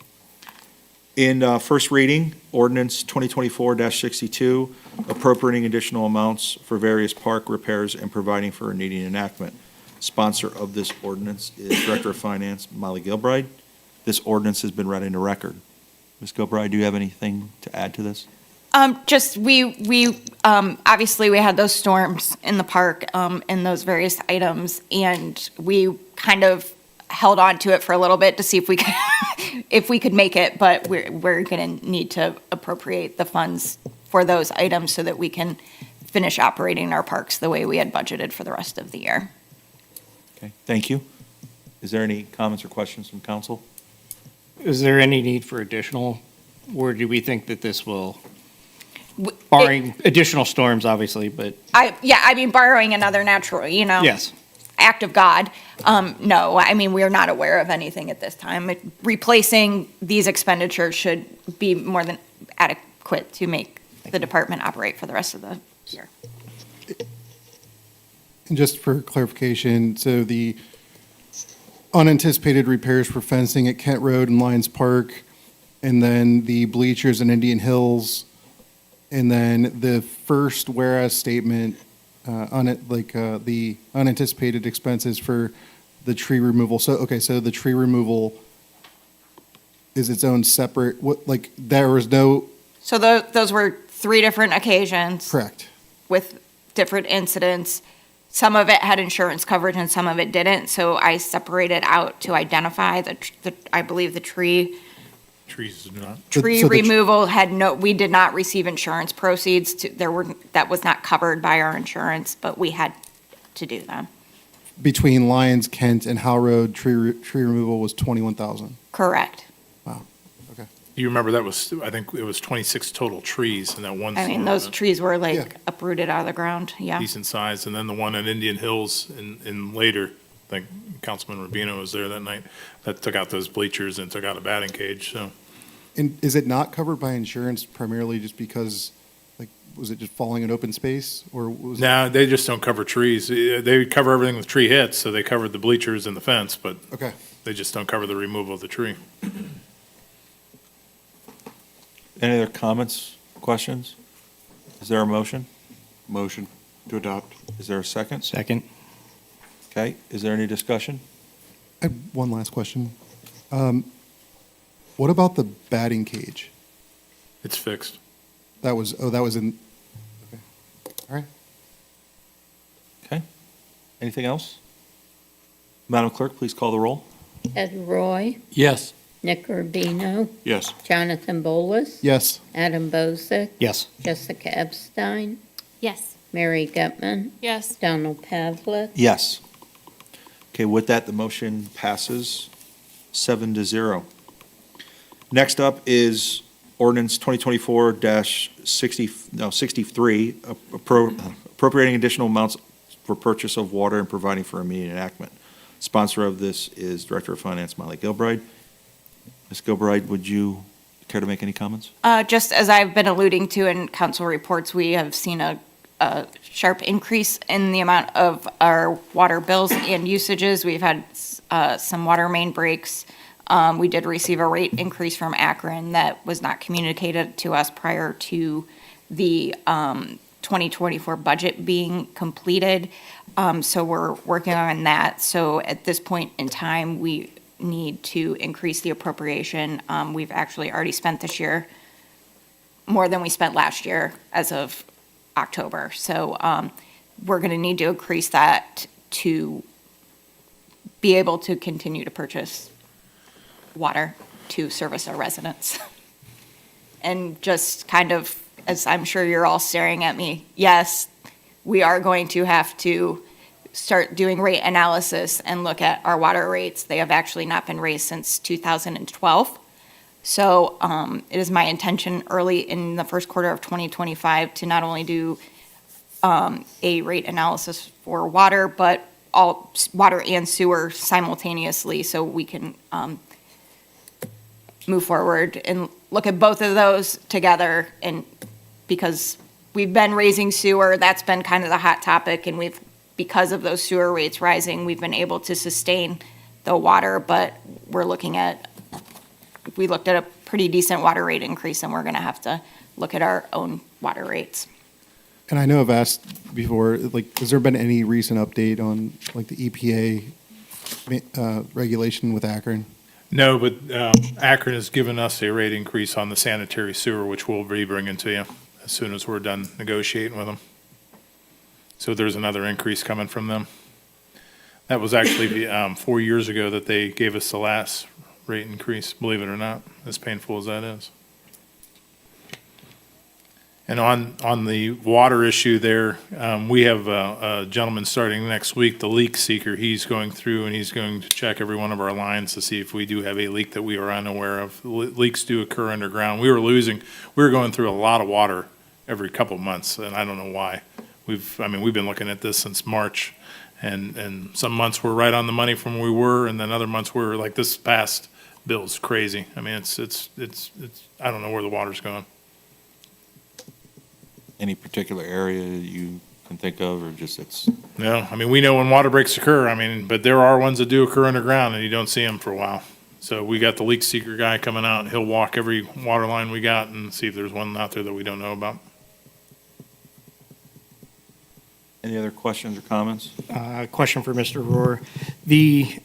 In first reading, ordinance 2024-62, appropriating additional amounts for various park repairs and providing for a needing enactment. Sponsor of this ordinance is Director of Finance, Molly Gilbride. This ordinance has been read into record. Ms. Gilbride, do you have anything to add to this? Just, obviously, we had those storms in the park, and those various items, and we kind of held on to it for a little bit to see if we could, if we could make it, but we're gonna need to appropriate the funds for those items so that we can finish operating our parks the way we had budgeted for the rest of the year. Okay, thank you. Is there any comments or questions from council? Is there any need for additional, or do we think that this will, barring additional storms, obviously, but I mean, borrowing another natural, yes. act of God. No, I mean, we are not aware of anything at this time. Replacing these expenditures should be more than adequate to make the department operate for the rest of the year. And just for clarification, so the unanticipated repairs for fencing at Kent Road and Lions Park, and then the bleachers in Indian Hills, and then the first whereas statement on it, the unanticipated expenses for the tree removal. So, okay, so the tree removal is its own separate, there was no, So those were 3 different occasions. correct. With different incidents. Some of it had insurance coverage and some of it didn't, so I separated out to identify I believe the tree Trees not. tree So the tr- removal we did not receive insurance proceeds that was not covered by our insurance, but we had to do them. Between Lions, Kent, and Howe Road, tree removal was 21,000. Correct. Wow, okay. You remember that was, I think it was 26 total trees in that one. I mean, storm those event. trees were Yeah. like uprooted out of the ground, yeah. Decent size, and then the one at Indian Hills in later, I think Councilman Rubino was there that night, that took out those bleachers and took out a batting cage, so. And is it not covered by insurance primarily just because, like, was it just falling in open space, or was it? No, they just don't cover trees. They cover everything with tree hits, so they covered the bleachers and the fence, but Okay. they just don't cover the removal of the tree. Any other comments, questions? Is there a motion? Motion to adopt. Is there a second? Second. Okay, is there any discussion? I have one last question. What about the batting cage? It's fixed. That was in, okay, all right. Okay. Anything else? Madam Clerk, please call the roll. Ed Roy, Yes. Nick Urbino, Yes. Jonathan Bolus, Yes. Adam Bozick, Yes. Jessica Epstein, Yes. Mary Gutman, Yes. Donald Pavlik, Yes. Okay, with that, the motion passes 7-0. Next up is ordinance 2024-63, appropriating additional amounts for purchase of water and providing for immediate enactment. Sponsor of this is Director of Finance Molly Gilbride. Ms. Gilbride, would you care to make any comments? Just as I've been alluding to in council reports, we have seen a sharp increase in the amount of our water bills and usages. We've had some water main breaks. We did receive a rate increase from Akron that was not communicated to us prior to the 2024 budget being completed. So we're working on that. So at this point in time, we need to increase the appropriation. We've actually already spent this year more than we spent last year as of October. So we're going to need to increase that to be able to continue to purchase water to service our residents. And just kind of, as I'm sure you're all staring at me, yes, we are going to have to start doing rate analysis and look at our water rates. They have actually not been raised since 2012. So it is my intention early in the first quarter of 2025 to not only do a rate analysis for water, but all water and sewer simultaneously, so we can move forward and look at both of those together. And because we've been raising sewer, that's been kind of the hot topic, and because of those sewer rates rising, we've been able to sustain the water, but we looked at a pretty decent water rate increase, and we're gonna have to look at our own water rates. And I know I've asked before, like, has there been any recent update on, like, the EPA regulation with Akron? No, but Akron has given us a rate increase on the sanitary sewer, which we'll be bringing to you as soon as we're done negotiating with them. So there's another increase coming from them. That was actually 4 years ago that they gave us the last rate increase, believe it or not, as painful as that is. And on the water issue there, we have a gentleman starting next week, the leak seeker. He's going through and he's going to check every one of our lines to see if we do have a leak that we are unaware of. Leaks do occur underground. We were going through a lot of water every couple of months, and I don't know why. We've been looking at this since March, and some months we're right on the money from where we were, and then other months we're like, this past bill's crazy. I mean, it's I don't know where the water's going. Any particular area you can think of, or just it's? No, I mean, we know when water breaks occur, but there are ones that do occur underground and you don't see them for a while. So we got the leak seeker guy coming out, and he'll walk every water line we got and see if there's one out there that we don't know about. Any other questions or comments? Question for Mr. Rohr. The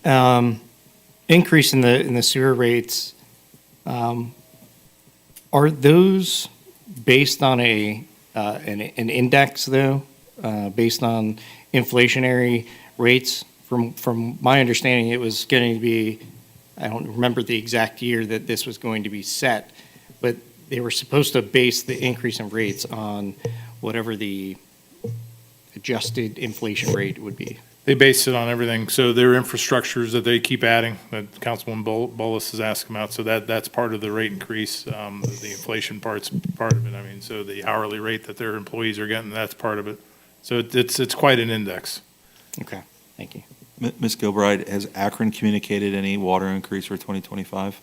increase in the sewer rates, are those based on an index, though, based on inflationary rates? From my understanding, it was going to be, I don't remember the exact year that this was going to be set, but they were supposed to base the increase in rates on whatever the adjusted inflation rate would be. They base it on everything, so their infrastructures that they keep adding, that Councilman Bolus is asking about, so that's part of the rate increase. The inflation part's part of it, I mean, so the hourly rate that their employees are getting, that's part of it. So it's quite an index. Okay, thank you. Ms. Gilbride, has Akron communicated any water increase for 2025?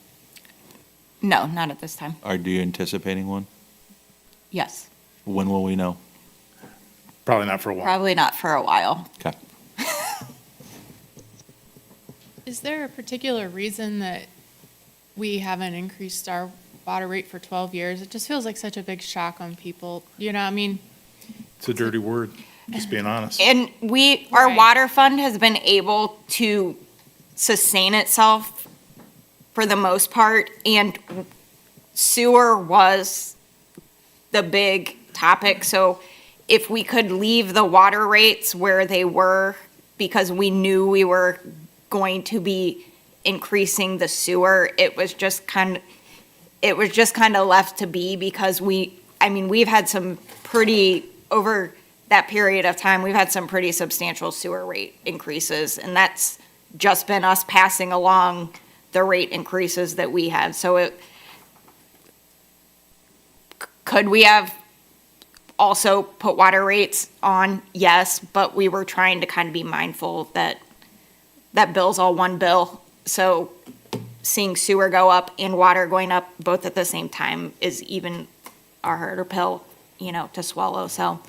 No, not at this time. Are you anticipating one? Yes, When will we know? Probably not for a while. probably not for a while. Okay. Is there a particular reason that we haven't increased our water rate for 12 years? It just feels like such a big shock on people. You know, I mean, It's a dirty word, just being honest. And our Right. water fund has been able to sustain itself for the most part, and sewer was the big topic. So if we could leave the water rates where they were, because we knew we were going to be increasing the sewer, it was just kind of left to be, because we've had some pretty, over that period of time, we've had some pretty substantial sewer rate increases, and that's just been us passing along the rate increases that we had. So could we have also put water rates on? Yes, but we were trying to kind of be mindful that bill's all one bill. So seeing sewer go up and water going up both at the same time is even a harder pill, to swallow. So,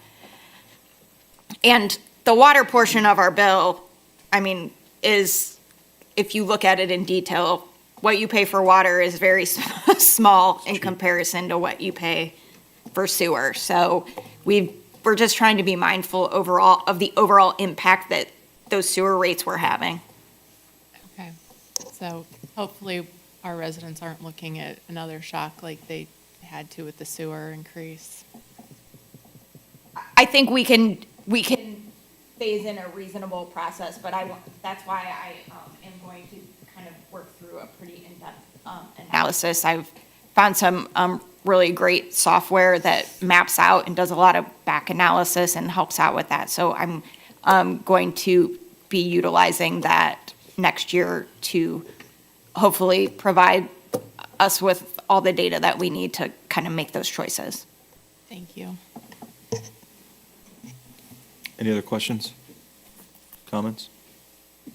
and the water portion of our bill, is, if you look at it in detail, what you pay for water is very small in comparison to what you pay for sewer. So we're just trying to be mindful overall of the overall impact that those sewer rates were having. okay. So hopefully our residents aren't looking at another shock like they had to with the sewer increase. I think we can phase in a reasonable process, but that's why I am going to kind of work through a pretty in-depth analysis. I've found some really great software that maps out and does a lot of back analysis and helps out with that. So I'm going to be utilizing that next year to hopefully provide us with all the data that we need to kind of make those choices. Thank you. Any other questions? Comments?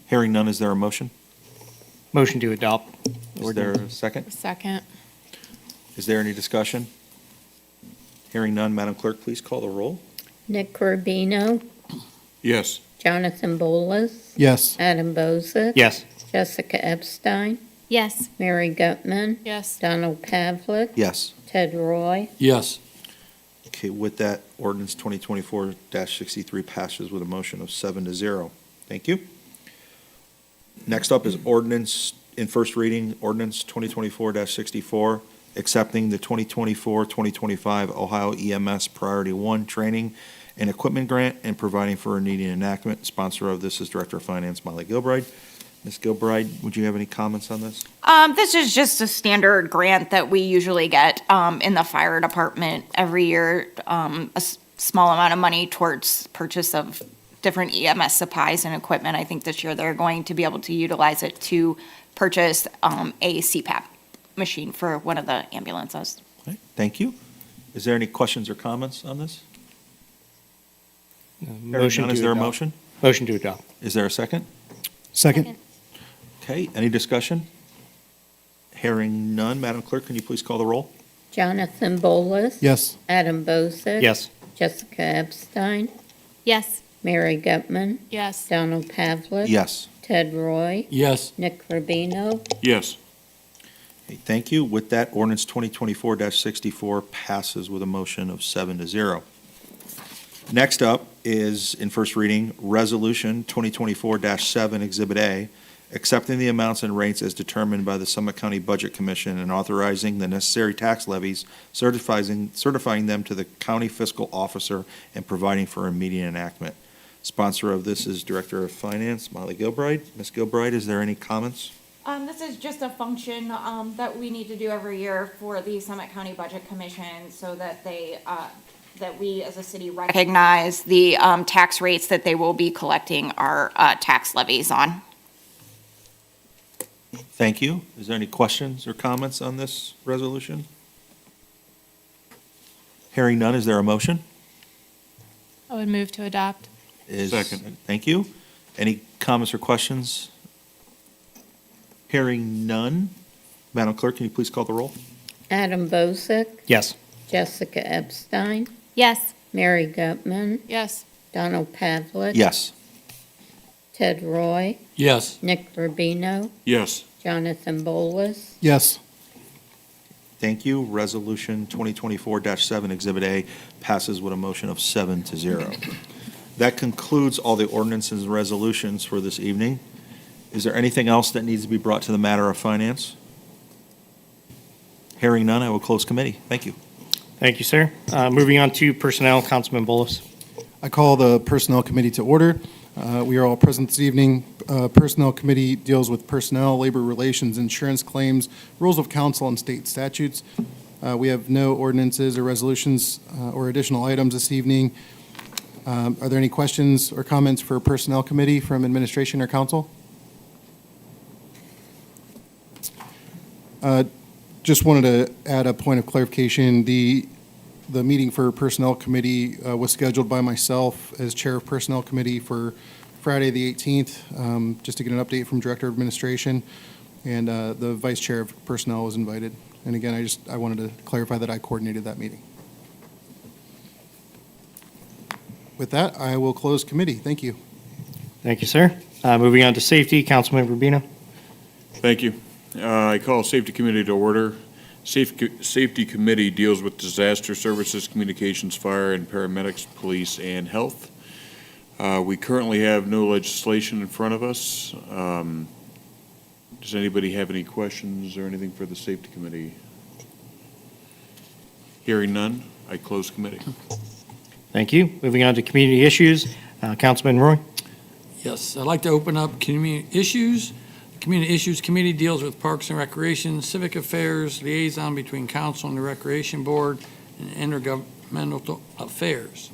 Hearing none, is there a motion? Motion to adopt. Is there a second? Second, Is there any discussion? Hearing none, Madam Clerk, please call the roll. Nick Rubino, Yes. Jonathan Bolus, Yes. Adam Bozick. Yes. Jessica Epstein, Yes. Mary Gutman, yes. Donald Pavlik, Yes. Ted Roy. Yes. Okay, with that, ordinance 2024-63 passes with a motion of 7-0. Thank you. Next up is ordinance, in first reading, ordinance 2024-64, accepting the 2024-2025 Ohio EMS Priority 1 Training and Equipment Grant and providing for a needing enactment. Sponsor of this is Director of Finance Molly Gilbride. Ms. Gilbride, would you have any comments on this? This is just a standard grant that we usually get in the fire department every year, small amount of money towards purchase of different EMS supplies and equipment. I think this year they're going to be able to utilize it to purchase a CPAP machine for one of the ambulances. Okay, thank you. Is there any questions or comments on this? Hearing Motion none, to is there a adopt. motion? Motion to adopt. Is there a second? Second? Okay, any discussion? Hearing none, Madam Clerk, can you please call the roll? Jonathan Bolus. Yes. Adam Bozick. Yes. Jessica Epstein, Yes. Mary Gutman, Yes. Donald Pavlik. Yes. Ted Roy, Yes. Nick Rubino. Yes. Okay, thank you. With that, ordinance 2024-64 passes with a motion of 7-0. Next up is, in first reading, Resolution 2024-7, Exhibit A, accepting the amounts and rates as determined by the Summit County Budget Commission and authorizing the necessary tax levies, certifying them to the county fiscal officer, and providing for immediate enactment. Sponsor of this is Director of Finance, Molly Gilbride. Ms. Gilbride, is there any comments? This is just a function that we need to do every year for the Summit County Budget Commission so that they that we as a city recognize the tax rates that they will be collecting our tax levies on. Thank you. Is there any questions or comments on this resolution? Hearing none, is there a motion? I would move to adopt. Second. Thank you. Any comments or questions? Hearing none. Madam Clerk, can you please call the roll? Adam Bozick, Yes. Jessica Epstein, Yes. Mary Gutman, Yes. Donald Pavlik. Yes. Ted Roy, Yes. Nick Rubino, Yes. Jonathan Bolus, Yes. Thank you. Resolution 2024-7, Exhibit A, passes with a motion of 7-0. That concludes all the ordinances and resolutions for this evening. Is there anything else that needs to be brought to the matter of finance? Hearing none, I will close committee. Thank you. Thank you, sir. Moving on to personnel, Councilman Bolus. I call the Personnel Committee to order. We are all present this evening. Personnel Committee deals with personnel, labor relations, insurance claims, rules of council, and state statutes. We have no ordinances or resolutions or additional items this evening. Are there any questions or comments for Personnel Committee from administration or council? Just wanted to add a point of clarification. The meeting for Personnel Committee was scheduled by myself as Chair of Personnel Committee for Friday, the 18th, just to get an update from Director of Administration, and the Vice Chair of Personnel was invited. And again, I wanted to clarify that I coordinated that meeting. With that, I will close committee. Thank you. Thank you, sir. Moving on to safety, Councilman Rubino. Thank you. I call Safety Committee to order. Safety Committee deals with disaster services, communications, fire, and paramedics, police, and health. We currently have no legislation in front of us. Does anybody have any questions or anything for the Safety Committee? Hearing none, I close committee. Thank you. Moving on to community issues, Councilman Roy. Yes, I'd like to open up community issues. The Community Issues Committee deals with parks and recreation, civic affairs, liaison between council and the recreation board, and intergovernmental affairs.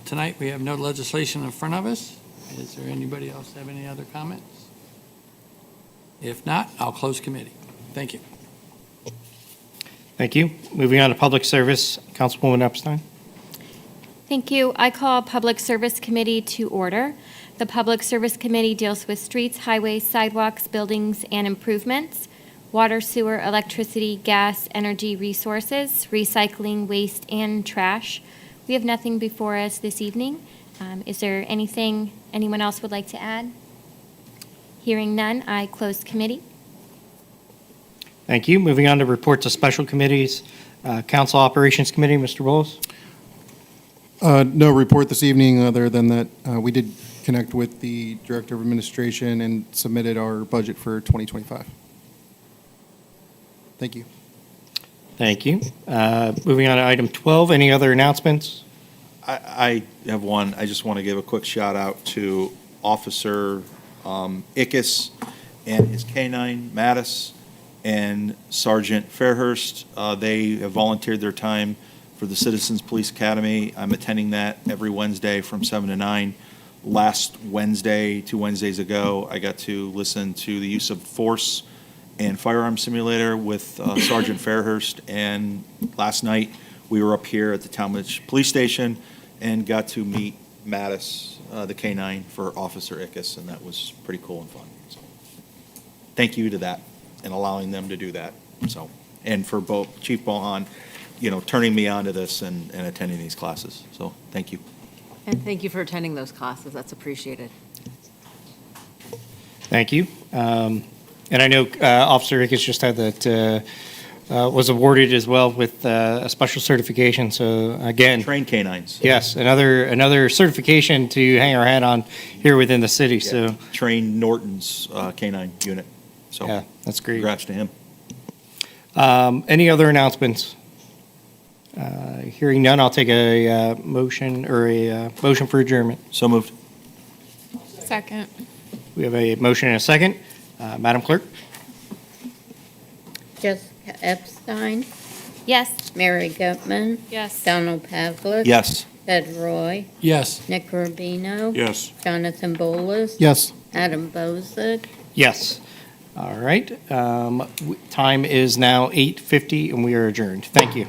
Tonight, we have no legislation in front of us. Is there anybody else have any other comments? If not, I'll close committee. Thank you. Thank you. Moving on to public service, Councilwoman Epstein. Thank you. I call Public Service Committee to order. The Public Service Committee deals with streets, highways, sidewalks, buildings, and improvements, water, sewer, electricity, gas, energy resources, recycling, waste, and trash. We have nothing before us this evening. Is there anything anyone else would like to add? Hearing none, I close committee. Thank you. Moving on to reports of special committees, Council Operations Committee, Mr. Bowles. No report this evening, other than that we did connect with the Director of Administration and submitted our budget for 2025. Thank you. Thank you. Moving on to item 12, any other announcements? I have one. I just want to give a quick shout out to Officer Ickes and his K-9, Mattis, and Sergeant Fairhurst. They have volunteered their time for the Citizens Police Academy. I'm attending that every Wednesday from 7 to 9. Last Wednesday, 2 Wednesdays ago, I got to listen to the use of force and firearm simulator with Sergeant Fairhurst. And last night, we were up here at the Tallmadge Police Station and got to meet Mattis, the K-9, for Officer Ickes, and that was pretty cool and fun. So, thank you to that and allowing them to do that. So, and for both Chief Bohan, turning me on to this and attending these classes. So, thank you. And thank you for attending those classes. That's appreciated. Thank you. And I know Officer Ickes just had that, was awarded as well with a special certification. So again, Train K-9s. yes, another certification to hang our hat on here within the city. So Train Norton's K-9 unit. So, yeah, that's great. congrats to him. Any other announcements? Hearing none, I'll take a motion or a motion for adjournment. So moved. Second. We have a motion and a second. Madam Clerk? Jessica Epstein, Yes. Mary Goodman, Yes. Donald Pavlik. Yes. Ted Roy, Yes. Nick Rubino. Yes. Jonathan Bolus. Yes. Adam Bozick. Yes. All right. Time is now 8:50 and we are adjourned. Thank you.